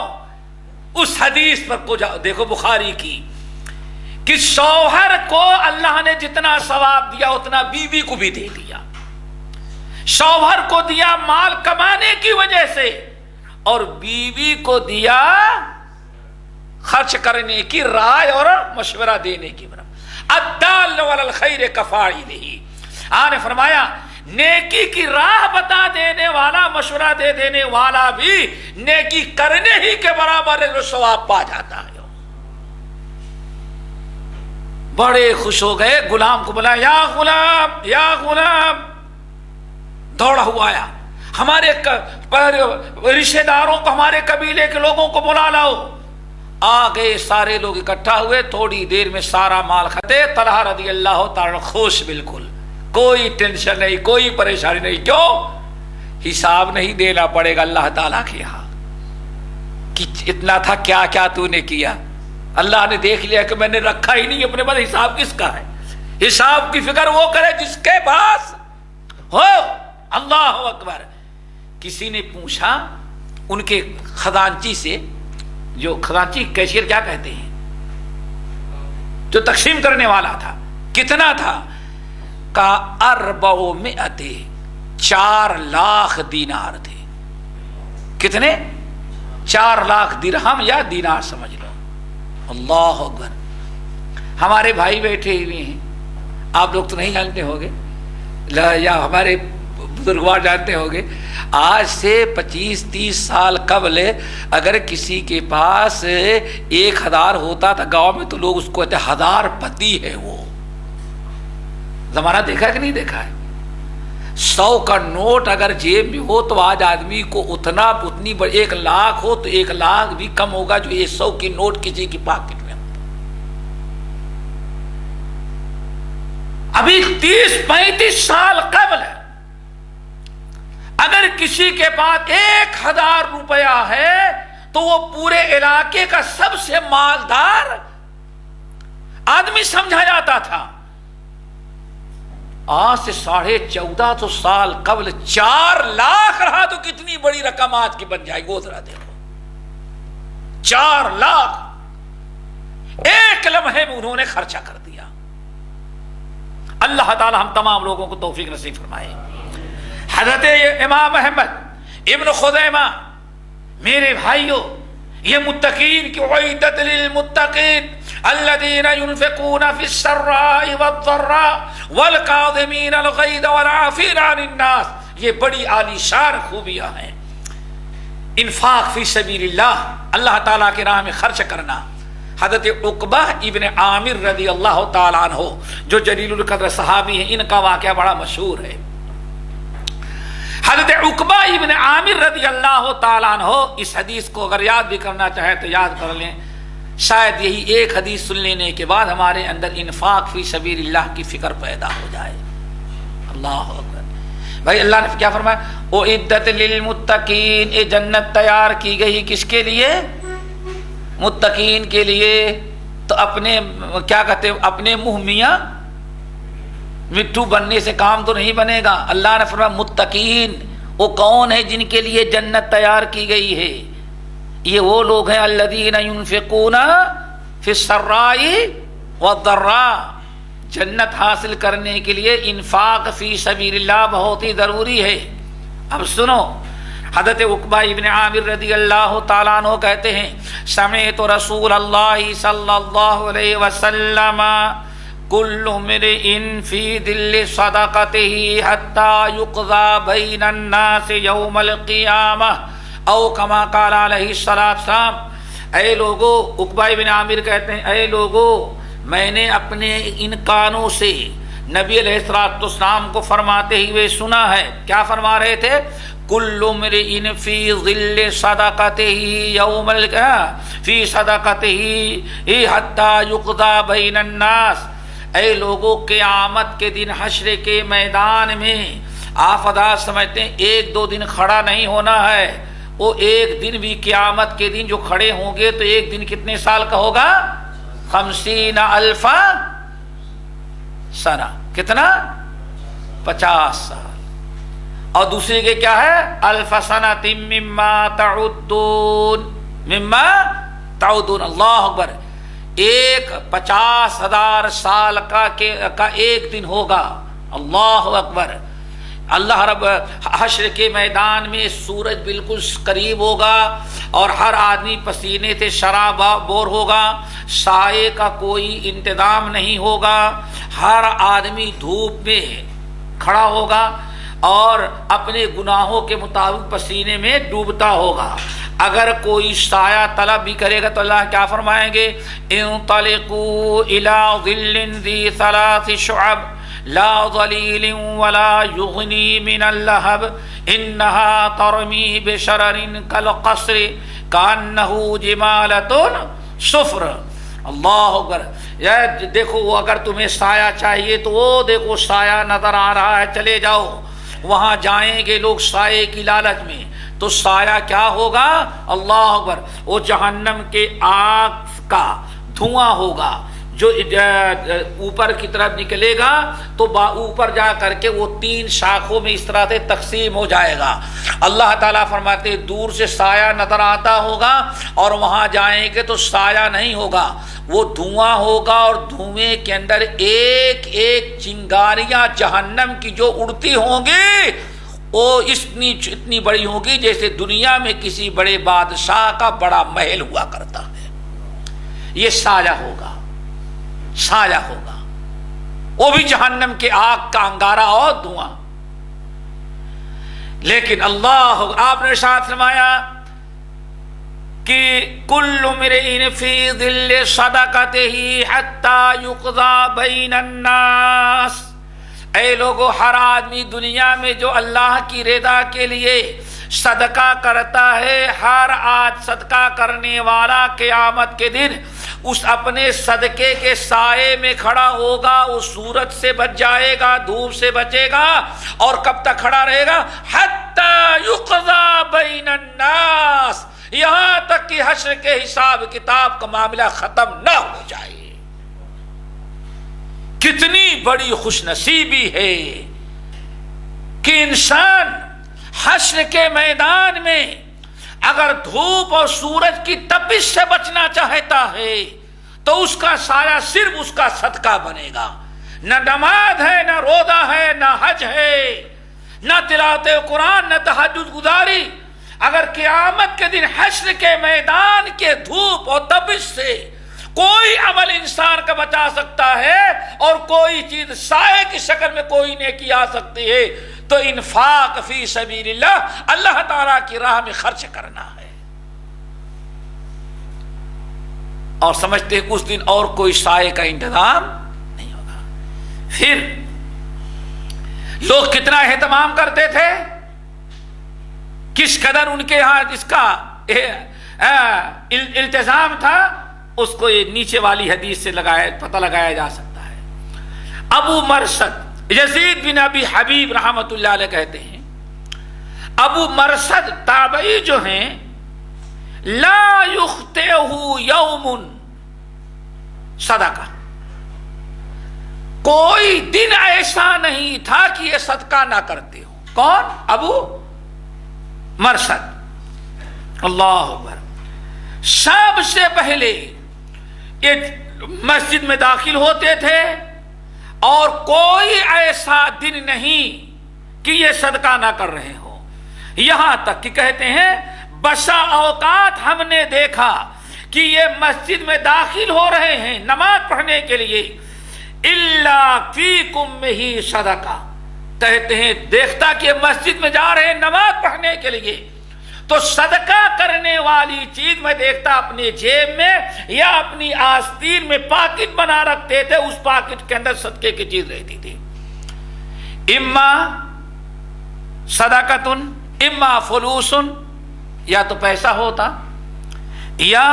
اس حدیث پر کو دیکھو بخاری کی، کہ شوہر کو اللہ نے جتنا ثواب دیا اتنا بیوی کو بھی دے دیا. شوہر کو دیا مال کمانے کی وجہ سے اور بیوی کو دیا خرچ کرنے کی رائے اور مشورہ دینے کی وجہ. الدال علی الخیر کفاعلہ. آپ نے فرمایا نیکی کی راہ بتا دینے والا، مشورہ دے دینے والا بھی نیکی کرنے ہی کے برابر ثواب پا جاتا ہے. بڑے خوش ہو گئے، غلام کو بلایا، یا غلام یا غلام. دوڑا ہوا آیا، ہمارے رشتہ داروں کو، ہمارے قبیلے کے لوگوں کو بلا لاؤ. آ گئے، سارے لوگ اکٹھا ہوئے، تھوڑی دیر میں سارا مال کھتے. طلحہ رضی اللہ تعالی خوش، بالکل کوئی ٹینشن نہیں، کوئی پریشانی نہیں. کیوں؟ حساب نہیں دینا پڑے گا اللہ تعالیٰ کے یہاں کہ اتنا تھا، کیا کیا تو نے کیا. اللہ نے دیکھ لیا کہ میں نے رکھا ہی نہیں اپنے پاس. حساب کس کا ہے؟ حساب کی فکر وہ کرے جس کے پاس ہو. اللہ اکبر. کسی نے پوچھا ان کے خزانچی سے، جو خزانچی کیشیئر کیا کہتے ہیں، جو تقسیم کرنے والا تھا، کتنا تھا؟ کا 400، 4 لاکھ دینار تھے. کتنے؟ 4 لاکھ درہم یا دینار سمجھ لو. اللہ اکبر. ہمارے بھائی بیٹھے ہوئے ہیں، آپ لوگ تو نہیں جانتے ہوگے یا ہمارے بزرگوار جانتے ہوگے. آج سے 25-30 سال قبل اگر کسی کے پاس 1000 ہوتا تھا گاؤں میں تو لوگ اس کو کہتے 1000 پتی ہے. وہ زمانہ دیکھا کہ نہیں دیکھا ہے؟ 100 کا نوٹ اگر جیب میں ہو تو آج آدمی کو اتنی 1 لاکھ ہو تو 1 لاکھ بھی کم ہوگا جو یہ 100 کی نوٹ کسی کی پاکٹ میں. ابھی 30-35 سال قبل اگر کسی کے پاس 1000 روپیہ ہے تو وہ پورے علاقے کا سب سے مالدار آدمی سمجھا جاتا تھا. آج سے 1450 سال قبل 4 لاکھ رہا تو کتنی بڑی رقم آج کی بن جائے گی. ذرا دیکھو، 4 لاکھ ایک لمحے میں انہوں نے خرچہ کر دیا. اللہ تعالی ہم تمام لوگوں کو توفیق نصیب فرمائے. حضرت امام احمد ابن خزیمہ، میرے بھائیوں، یہ متقین کی اعدت للمتقین الذین ينفقون فی السراء والضراء والکاظمین الغیظ والعافین عن الناس، یہ بڑی عالی شان خوبیاں ہیں. انفاق فی سبیل اللہ، اللہ تعالیٰ کے راہ میں خرچ کرنا. حضرت عقبہ ابن عامر رضی اللہ تعالیٰ عنہ جو جلیل القدر صحابی ہیں، ان کا واقعہ بڑا مشہور ہے. حضرت عقبہ ابن عامر رضی اللہ تعالیٰ عنہ، اس حدیث کو اگر یاد بھی کرنا چاہے تو یاد کر لیں. شاید یہی ایک حدیث سن لینے کے بعد ہمارے اندر انفاق فی سبیل اللہ کی فکر پیدا ہو جائے. اللہ اکبر. بھائی اللہ نے کیا فرمایا؟ اعدت للمتقین، یہ جنت تیار کی گئی کس کے لیے؟ متقین کے لیے. تو اپنے کیا کہتے ہیں، اپنے منہ میاں مٹھو بننے سے کام تو نہیں بنے گا. اللہ نے فرمایا متقین وہ کون ہے جن کے لیے جنت تیار کی گئی ہے؟ یہ وہ لوگ ہیں الذین ينفقون فی السراء والضراء. جنت حاصل کرنے کے لیے انفاق فی سبیل اللہ بہت ہی ضروری ہے. اب سنو، حضرت عقبہ ابن عامر رضی اللہ تعالیٰ عنہ کہتے ہیں سمعت رسول اللہ صلی اللہ علیہ وسلم کل امرئ فی ذل صدقته حتی یقضى بین الناس یوم القیامہ او کما قال علیہ السلام. اے لوگو، عقبہ ابن عامر کہتے ہیں اے لوگو، میں نے اپنے ان کانوں سے نبی علیہ السلام کو فرماتے ہوئے سنا ہے. کیا فرما رہے تھے؟ کل امرئ فی ظل صدقته یوم فی صدقته حتی یقضى بین الناس. اے لوگوں، قیامت کے دن حشر کے میدان میں آپ ادا سمجھتے ہیں 1-2 دن کھڑا نہیں ہونا ہے. وہ ایک دن بھی قیامت کے دن جو کھڑے ہوں گے تو ایک دن کتنے سال کا ہوگا؟ 50,000 سنہ. کتنا؟ 50 سال. اور دوسرے کے کیا ہے؟ 1000 سنۃ مما تعدون، مما تعدون. اللہ اکبر. ایک 50,000 سال کا ایک دن ہوگا. اللہ اکبر. اللہ رب حشر کے میدان میں سورج بالکل قریب ہوگا اور ہر آدمی پسینے سے شرابور ہوگا، سائے کا کوئی انتظام نہیں ہوگا، ہر آدمی دھوپ میں کھڑا ہوگا اور اپنے گناہوں کے مطابق پسینے میں ڈوبتا ہوگا۔ اگر کوئی سایہ طلب بھی کرے گا تو اللہ کیا فرمائیں گے؟ انطلقوا الی ظل ذی ثلاث شعب لا ظلیل ولا یغنی من اللہب انہا ترمی بشرر کالقصر کانہ جمالۃ صفر۔ اللہ اکبر۔ دیکھو وہ اگر تمہیں سایہ چاہیے تو وہ دیکھو سایہ نظر آ رہا ہے، چلے جاؤ وہاں جائیں گے لوگ سائے کی لالچ میں، تو سایہ کیا ہوگا؟ اللہ اکبر، وہ جہنم کے آگ کا دھواں ہوگا جو اوپر کی طرف نکلے گا تو اوپر جا کر کے وہ 3 شاخوں میں اس طرح سے تقسیم ہو جائے گا۔ اللہ تعالیٰ فرماتے دور سے سایہ نظر آتا ہوگا اور وہاں جائیں گے تو سایہ نہیں ہوگا، وہ دھواں ہوگا اور دھوئیں کے اندر ایک ایک چنگاریاں جہنم کی جو اڑتی ہوں گی وہ اتنی بڑی ہوگی جیسے دنیا میں کسی بڑے بادشاہ کا بڑا محل ہوا کرتا ہے۔ یہ سایہ ہوگا، سایہ ہوگا، وہ بھی جہنم کے آگ کا انگارہ اور دھواں۔ لیکن اللہ آپ نے ارشاد فرمایا کہ کل امرئ فی ظل صدقتہ حتی یقضی بین الناس، اے لوگو ہر آدمی دنیا میں جو اللہ کی رضا کے لیے صدقہ کرتا ہے، ہر آج صدقہ کرنے والا قیامت کے دن اس اپنے صدقے کے سائے میں کھڑا ہوگا، اس سورج سے بچ جائے گا، دھوپ سے بچے گا، اور کب تک کھڑا رہے گا؟ حتی یقضی بین الناس، یہاں تک کہ حشر کے حساب کتاب کا معاملہ ختم نہ ہو جائے۔ کتنی بڑی خوش نصیبی ہے کہ انسان حشر کے میدان میں اگر دھوپ اور سورج کی تپش سے بچنا چاہتا ہے تو اس کا سایہ صرف اس کا صدقہ بنے گا۔ نہ نماز ہے، نہ روزہ ہے، نہ حج ہے، نہ تلاوت قرآن، نہ تہجد گزاری، اگر قیامت کے دن حشر کے میدان کے دھوپ اور تپش سے کوئی عمل انسان کا بچا سکتا ہے اور کوئی چیز سائے کی شکل میں کوئی نیکی آ سکتی ہے تو انفاق فی سبیل اللہ، اللہ تعالیٰ کی راہ میں خرچ کرنا ہے۔ اور سمجھتے ہیں اس دن اور کوئی سائے کا انتظام نہیں ہوگا۔ پھر لوگ کتنا اہتمام کرتے تھے، کس قدر ان کے ہاں اس کا التزام تھا، اس کو یہ نیچے والی حدیث سے پتہ لگایا جا سکتا ہے۔ ابو مرثد یزید بن ابی حبیب رحمۃ اللہ علیہ کہتے ہیں، ابو مرثد تابعی جو ہیں، لا یخطئہ یوم صدقہ، کوئی دن ایسا نہیں تھا کہ یہ صدقہ نہ کرتے ہو۔ کون؟ ابو مرثد۔ اللہ اکبر۔ سب سے پہلے یہ مسجد میں داخل ہوتے تھے اور کوئی ایسا دن نہیں کہ یہ صدقہ نہ کر رہے ہو، یہاں تک کہ کہتے ہیں بسا اوقات ہم نے دیکھا کہ یہ مسجد میں داخل ہو رہے ہیں نماز پڑھنے کے لیے، الا فیکم ہی صدقہ، کہتے ہیں دیکھتا کہ یہ مسجد میں جا رہے ہیں نماز پڑھنے کے لیے تو صدقہ کرنے والی چیز میں دیکھتا اپنے جیب میں یا اپنی آستین میں پاکٹ بنا رکھتے تھے، اس پاکٹ کے اندر صدقے کی چیز رہتی تھی، اما صدقۃ اما فلوس، یا تو پیسہ ہوتا یا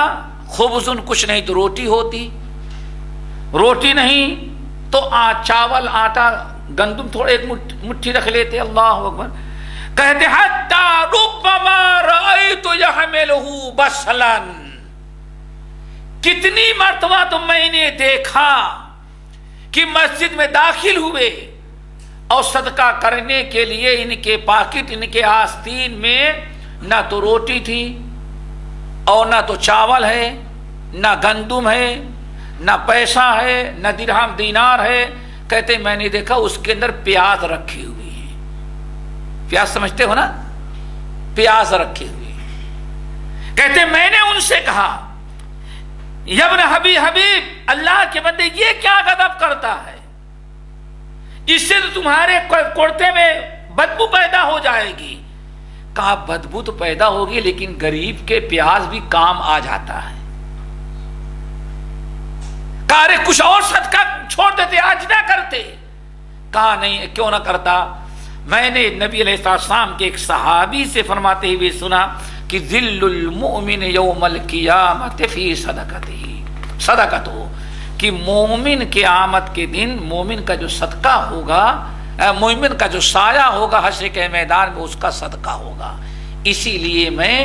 خبز، کچھ نہیں تو روٹی ہوتی، روٹی نہیں تو چاول، آٹا، گندم تھوڑے ایک مٹھی رکھ لیتے۔ اللہ اکبر۔ کہتے حتی ربما رأیت یحملہ بسلا، کتنی مرتبہ تو میں نے دیکھا کہ مسجد میں داخل ہوئے اور صدقہ کرنے کے لیے ان کے پاکٹ، ان کے آستین میں نہ تو روٹی تھی اور نہ تو چاول ہے، نہ گندم ہے، نہ پیسہ ہے، نہ درہم دینار ہے، کہتے میں نے دیکھا اس کے اندر پیاز رکھی ہوئی ہے، پیاز سمجھتے ہو نا، پیاز رکھے ہوئے. کہتے میں نے ان سے کہا یا ابن حبیب اللہ کے بندے یہ کیا غضب کرتا ہے، اس سے تو تمہارے کرتے میں بدبو پیدا ہو جائے گی. کہا بدبو تو پیدا ہوگی لیکن غریب کے پیاز بھی کام آ جاتا ہے. کہا ارے کچھ اور صدقہ چھوڑ دیتے، آج نہ کرتے. کہا نہیں کیوں نہ کرتا، میں نے نبی علیہ السلام کے ایک صحابی سے فرماتے ہوئے سنا کہ ذل المؤمن یوم القیامت فی صدقتہ، کہ مومن کے قیامت کے دن مومن کا جو صدقہ ہوگا، مومن کا جو سایہ ہوگا حشر کے میدان میں اس کا صدقہ ہوگا. اسی لیے میں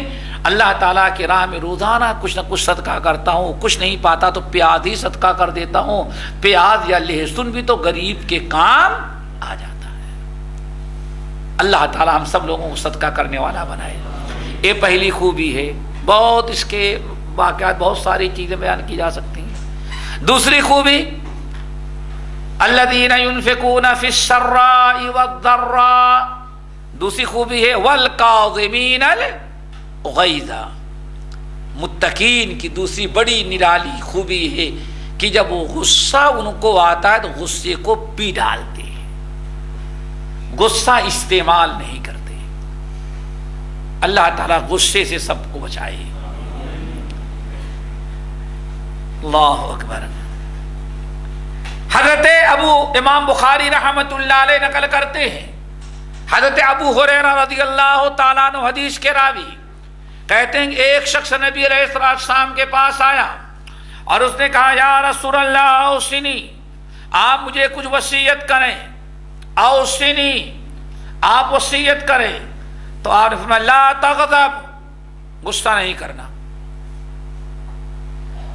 اللہ تعالیٰ کی راہ میں روزانہ کچھ نہ کچھ صدقہ کرتا ہوں. کچھ نہیں پاتا تو پیاز ہی صدقہ کر دیتا ہوں. پیاز یا لہسن بھی تو غریب کے کام آ جاتا ہے. اللہ تعالیٰ ہم سب لوگوں کو صدقہ کرنے والا بنائے. یہ پہلی خوبی ہے. بہت اس کے واقعات، بہت ساری چیزیں بیان کی جا سکتی ہیں. دوسری خوبی الذین ينفقون فی السراء والضراء، دوسری خوبی ہے والکاظمین الغیظ. متقین کی دوسری بڑی نرالی خوبی ہے کہ جب وہ غصہ ان کو آتا ہے تو غصے کو پی ڈالتے ہیں، غصہ استعمال نہیں کرتے. اللہ تعالیٰ غصے سے سب کو بچائے. اللہ اکبر. حضرت امام بخاری رحمت اللہ علیہ نقل کرتے ہیں، حضرت ابو ہریرہ رضی اللہ تعالیٰ عنہ حدیث کے راوی کہتے ہیں ایک شخص نبی علیہ السلام کے پاس آیا اور اس نے کہا یا رسول اللہ اوصنی، آپ مجھے کچھ وصیت کریں. اوصنی، آپ وصیت کریں. تو آپ نے فرمایا لا تغضب، غصہ نہیں کرنا.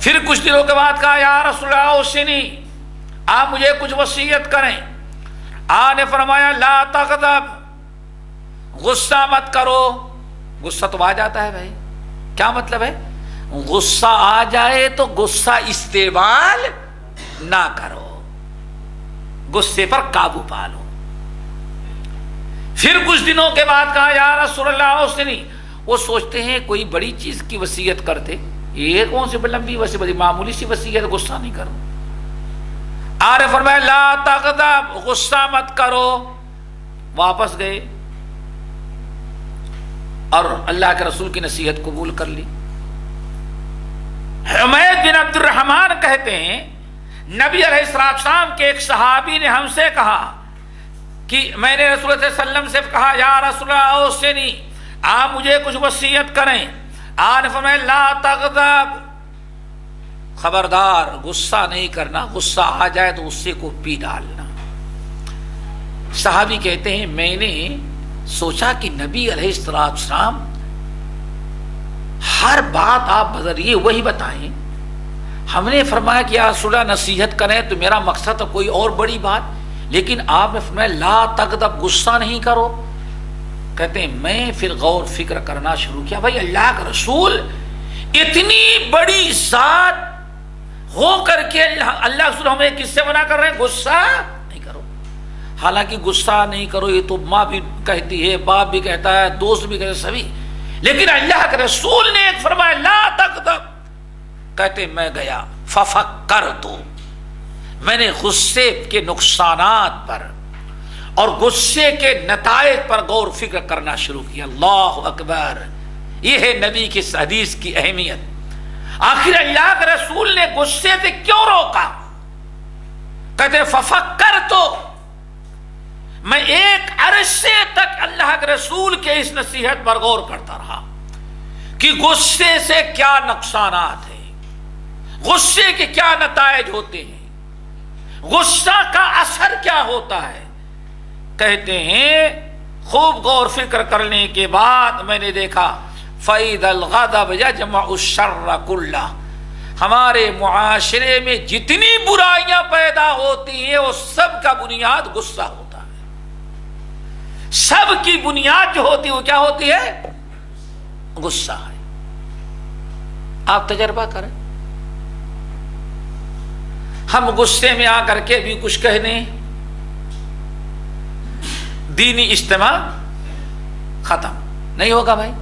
پھر کچھ دنوں کے بعد کہا یا رسول اللہ اوصنی، آپ مجھے کچھ وصیت کریں. آپ نے فرمایا لا تغضب، غصہ مت کرو. غصہ تو آ جاتا ہے بھائی، کیا مطلب ہے؟ غصہ آ جائے تو غصہ استعمال نہ کرو، غصے پر قابو پالو. پھر کچھ دنوں کے بعد کہا یا رسول اللہ اوصنی. وہ سوچتے ہیں کوئی بڑی چیز کی وصیت کرتے، یہ کون سی لمبی وصیت، بڑی معمولی سی وصیت، غصہ نہیں کرو. آر فرمایا لا تغضب، غصہ مت کرو. واپس گئے اور اللہ کے رسول کی نصیحت قبول کر لی. حمید بن عبد الرحمن کہتے ہیں نبی علیہ السلام کے ایک صحابی نے ہم سے کہا کہ میں نے رسول اللہ صلی اللہ علیہ وسلم سے کہا یا رسول اللہ اوصنی، آپ مجھے کچھ وصیت کریں. آپ نے فرمایا لا تغضب، خبردار غصہ نہیں کرنا، غصہ آ جائے تو غصے کو پی ڈالنا. صحابی کہتے ہیں میں نے سوچا کہ نبی علیہ السلام ہر بات آپ بذریعے وہی بتائیں. ہم نے فرمایا کہ یا رسول اللہ نصیحت کریں تو میرا مقصد تو کوئی اور بڑی بات، لیکن آپ نے فرمایا لا تغضب، غصہ نہیں کرو. کہتے ہیں میں پھر غور فکر کرنا شروع کیا، بھائی اللہ کا رسول اتنی بڑی ذات ہو کر کے اللہ رسول ہمیں کس سے منع کر رہے ہیں؟ غصہ نہیں کرو. حالانکہ غصہ نہیں کرو یہ تو ماں بھی کہتی ہے، باپ بھی کہتا ہے، دوست بھی کہتے ہیں، سبھی. لیکن اللہ کے رسول نے ایک فرمایا لا تغضب. کہتے میں گیا ففکرت، میں نے غصے کے نقصانات پر اور غصے کے نتائج پر غور فکر کرنا شروع کیا. اللہ اکبر. یہ ہے نبی کی حدیث کی اہمیت. آخر اللہ کے رسول نے غصے سے کیوں روکا؟ کہتے ففکرت، میں ایک عرصے تک اللہ کے رسول کے اس نصیحت پر غور کرتا رہا کہ غصے سے کیا نقصانات ہیں، غصے کے کیا نتائج ہوتے ہیں، غصہ کا اثر کیا ہوتا ہے. کہتے ہیں خوب غور فکر کرنے کے بعد میں نے دیکھا فَإِذَا الْغَضَبُ يَجْمَعُ الشَّرَّ كُلَّهُ، ہمارے معاشرے میں جتنی برائیاں پیدا ہوتی ہیں وہ سب کا بنیاد غصہ ہوتا ہے. سب کی بنیاد جو ہوتی ہے وہ کیا ہوتی ہے؟ غصہ ہے. آپ تجربہ کریں. ہم غصے میں آ کر کے بھی کچھ کہنے، دینی اجتماع ختم نہیں ہوگا بھائی.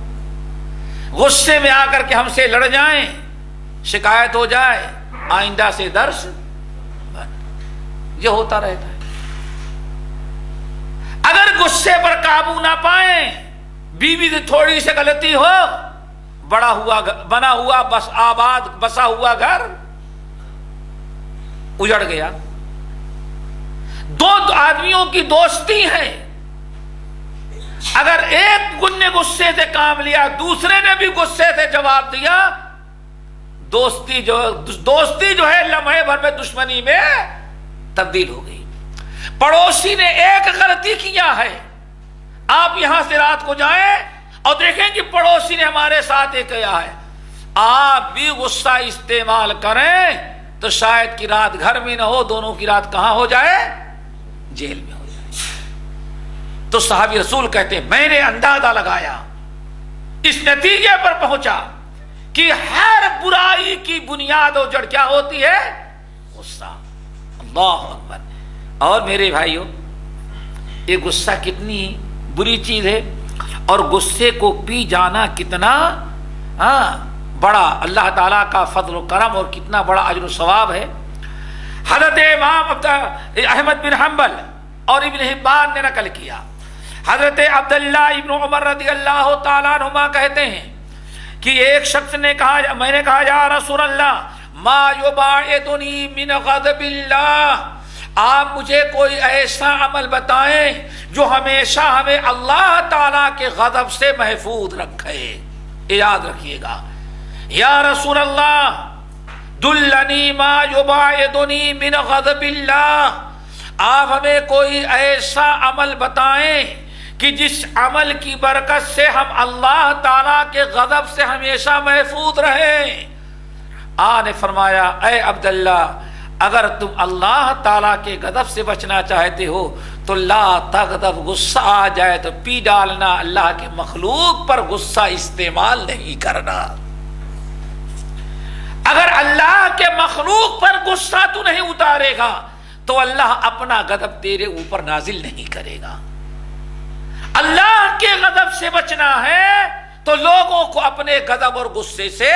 غصے میں آ کر کے ہم سے لڑ جائیں, شکایت ہو جائے, آئندہ سے درس یہ ہوتا رہتا ہے. اگر غصے پر قابو نہ پائیں, بیوی سے تھوڑی سی غلطی ہو, بنا ہوا بس آباد بسا ہوا گھر اجڑ گیا. دو آدمیوں کی دوستی ہے, اگر ایک نے غصے سے کام لیا, دوسرے نے بھی غصے سے جواب دیا, دوستی جو ہے لمحے بھر میں دشمنی میں تبدیل ہو گئی. پڑوسی نے ایک غلطی کیا ہے, آپ یہاں سے رات کو جائیں اور دیکھیں کہ پڑوسی نے ہمارے ساتھ یہ کیا ہے, آپ بھی غصہ استعمال کریں تو شاید کی رات گھر میں نہ ہو, دونوں کی رات کہاں ہو جائے, جیل میں ہو جائے. تو صحابی رسول کہتے ہیں میں نے اندازہ لگایا, اس نتیجے پر پہنچا کہ ہر برائی کی بنیاد اور جڑ کیا ہوتی ہے, غصہ. اللہ اکبر. اور میرے بھائیوں, یہ غصہ کتنی بری چیز ہے, اور غصے کو پی جانا کتنا بڑا اللہ تعالیٰ کا فضل و کرم اور کتنا بڑا اجر و ثواب ہے. حضرت امام احمد بن حنبل اور ابن حبان نے نقل کیا, حضرت عبداللہ ابن عمر رضی اللہ تعالیٰ عنہما کہتے ہیں کہ ایک شخص نے کہا, میں نے کہا یا رسول اللہ ما یباعدنی من غضب اللہ, آپ مجھے کوئی ایسا عمل بتائیں جو ہمیشہ ہمیں اللہ تعالیٰ کے غضب سے محفوظ رکھے. یاد رکھیے گا, یا رسول اللہ دلنی ما یباعدنی من غضب اللہ, آپ ہمیں کوئی ایسا عمل بتائیں کہ جس عمل کی برکت سے ہم اللہ تعالیٰ کے غضب سے ہمیشہ محفوظ رہیں. آقا نے فرمایا اے عبداللہ, اگر تم اللہ تعالیٰ کے غضب سے بچنا چاہتے ہو تو لا تغضب, غصہ آ جائے تو پی ڈالنا, اللہ کے مخلوق پر غصہ استعمال نہیں کرنا. اگر اللہ کے مخلوق پر غصہ تو نہیں اتارے گا تو اللہ اپنا غضب تیرے اوپر نازل نہیں کرے گا. اللہ کے غضب سے بچنا ہے تو لوگوں کو اپنے غضب اور غصے سے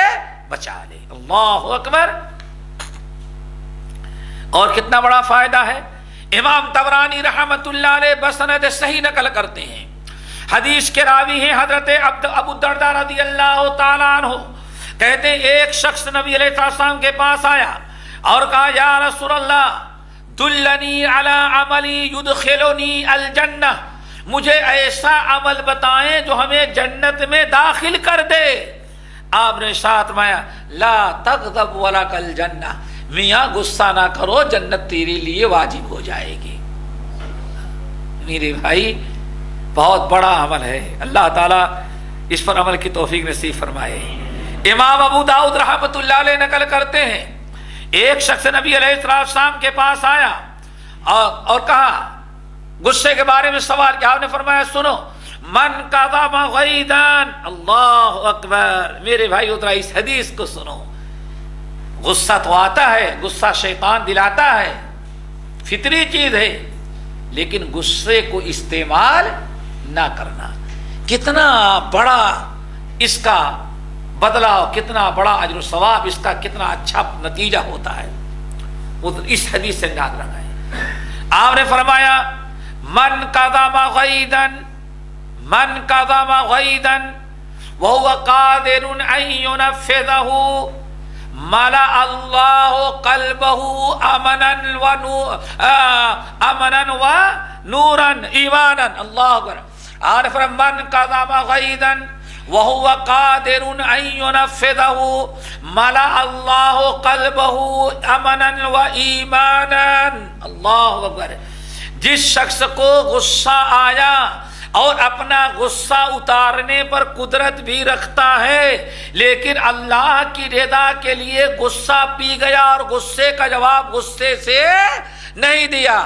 بچا لے. اللہ اکبر. اور کتنا بڑا فائدہ ہے. امام طبرانی رحمت اللہ علیہ بسند صحیح نقل کرتے ہیں, حدیث کے راوی ہیں حضرت ابو الدرداء رضی اللہ تعالیٰ عنہ, کہتے ہیں ایک شخص نبی علیہ السلام کے پاس آیا اور کہا یا رسول اللہ دلنی علی عملی یدخلنی الجنہ, مجھے ایسا عمل بتائیں جو ہمیں جنت میں داخل کر دے. آپ نے ارشاد فرمایا لا تغضب ولک الجنہ, میاں غصہ نہ کرو, جنت تیرے لیے واجب ہو جائے گی. میرے بھائی بہت بڑا عمل ہے, اللہ تعالیٰ اس پر عمل کی توفیق نصیب فرمائے. امام ابو داؤد رحمۃ اللہ علیہ نقل کرتے ہیں ایک شخص نبی علیہ السلام کے پاس آیا اور کہا, غصے کے بارے میں سوال کیا, آپ نے فرمایا سنو من کظم غیظا. اللہ اکبر. میرے بھائی ذرا اس حدیث کو سنو. غصہ تو آتا ہے, غصہ شیطان دلاتا ہے, فطری چیز ہے, لیکن غصے کو استعمال نہ کرنا کتنا بڑا اس کا بدلہ, کتنا بڑا اجر و ثواب, اس کا کتنا اچھا نتیجہ ہوتا ہے. وہ اس حدیث سے یاد رکھا ہے. آپ نے فرمایا من کظم غیظا وهو قادر ان ينفذه ملأ الله قلبه امنا ونورا ایمانا. اللہ اکبر. عارف من کظم غیظا وهو قادر ان ينفذه ملأ الله قلبه امنا وایمانا. اللہ اکبر. جس شخص کو غصہ آیا اور اپنا غصہ اتارنے پر قدرت بھی رکھتا ہے لیکن اللہ کی رضا کے لیے غصہ پی گیا اور غصے کا جواب غصے سے نہیں دیا,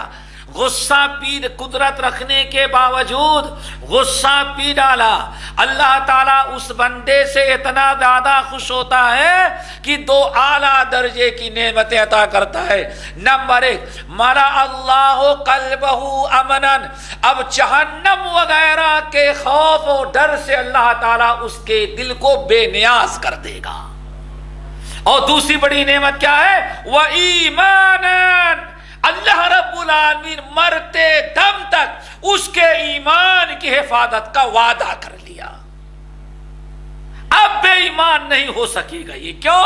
غصہ پی قدرت رکھنے کے باوجود غصہ پی ڈالا. اللہ تعالیٰ اس بندے سے اتنا زیادہ خوش ہوتا ہے کہ دو اعلیٰ درجے کی نعمتیں عطا کرتا ہے. نمبر 1، ملا اللہ قلبہ امنا، اب جہنم وغیرہ کے خوف و ڈر سے اللہ تعالیٰ اس کے دل کو بے نیاز کر دے گا. اور دوسری بڑی نعمت کیا ہے؟ وَإِيمَانًا، اللہ رب العالمین مرتے دم تک اس کے ایمان کی حفاظت کا وعدہ کر لیا. اب بے ایمان نہیں ہو سکے گا. یہ کیوں؟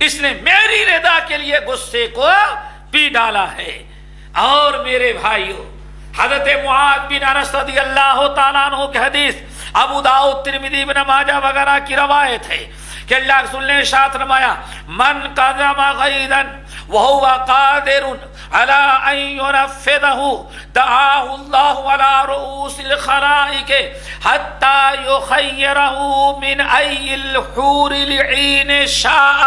اس نے میری رضا کے لیے غصے کو پی ڈالا ہے. اور میرے بھائیو، حضرت معاذ بن انس رضی اللہ تعالیٰ عنہ کی حدیث ابو داؤد، ترمذی، ابن ماجہ وغیرہ کی روایت ہے کہ اللہ کے رسول نے ارشاد فرمایا، من کظم غیظا وهو قادر على ان ينفذه دعاه الله على رؤوس الخلائق حتى يخيره من اي الحور العين شاء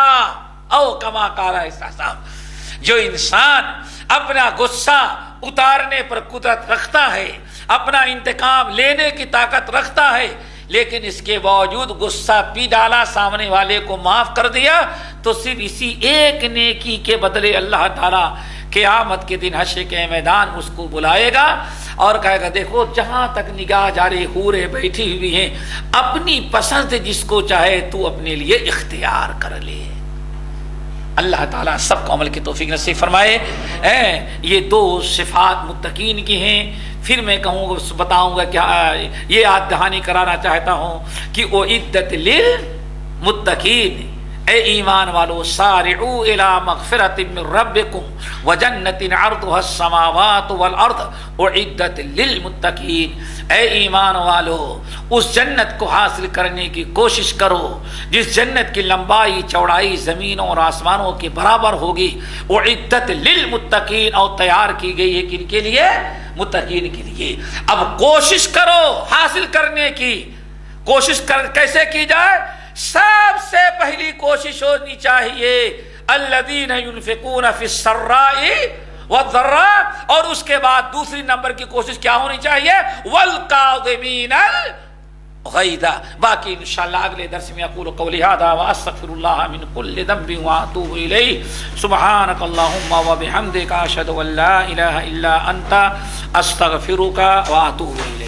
او كما قال استحسان. جو انسان اپنا غصہ اتارنے پر قدرت رکھتا ہے، اپنا انتقام لینے کی طاقت رکھتا ہے، لیکن اس کے باوجود غصہ پی ڈالا، سامنے والے کو معاف کر دیا، تو صرف اسی ایک نیکی کے بدلے اللہ تعالیٰ قیامت کے دن حشر کے میدان اس کو بلائے گا اور کہے گا دیکھو جہاں تک نگاہ جاری حوریں بیٹھی ہوئی ہیں، اپنی پسند جس کو چاہے تو اپنے لیے اختیار کر لے. اللہ تعالیٰ سب کو عمل کی توفیق نصیب فرمائے. یہ دو صفات متقین کی ہیں. پھر میں کہوں گا، بتاؤں گا کہ یہ یاد دہانی کرانا چاہتا ہوں کہ اعدت للمتقین، اے ایمان والو، سارعوا الی مغفرۃ من ربکم وجنۃ عرضها السماوات والارض اعدت للمتقین. اے ایمان والو، اس جنت کو حاصل کرنے کی کوشش کرو جس جنت کی لمبائی چوڑائی زمینوں اور آسمانوں کے برابر ہوگی. اعدت للمتقین، اور تیار کی گئی ہے کن کے لیے؟ متقین کے لیے. اب کوشش کرو حاصل کرنے کی. کوشش کیسے کی جائے؟ سب سے پہلی کوشش ہونی چاہیے الذین ینفقون فی السراء والضراء، اور اس کے بعد دوسری نمبر کی کوشش کیا ہونی چاہیے؟ والکاظمین الغیظ. باقی انشاءاللہ اگلے درس میں اقول قولی ھذا واستغفر اللہ من کل ذنب واتوب الیہ. سبحانک اللہم وبحمدک اشہد ان لا الہ الا انت استغفرک واتوب الیک.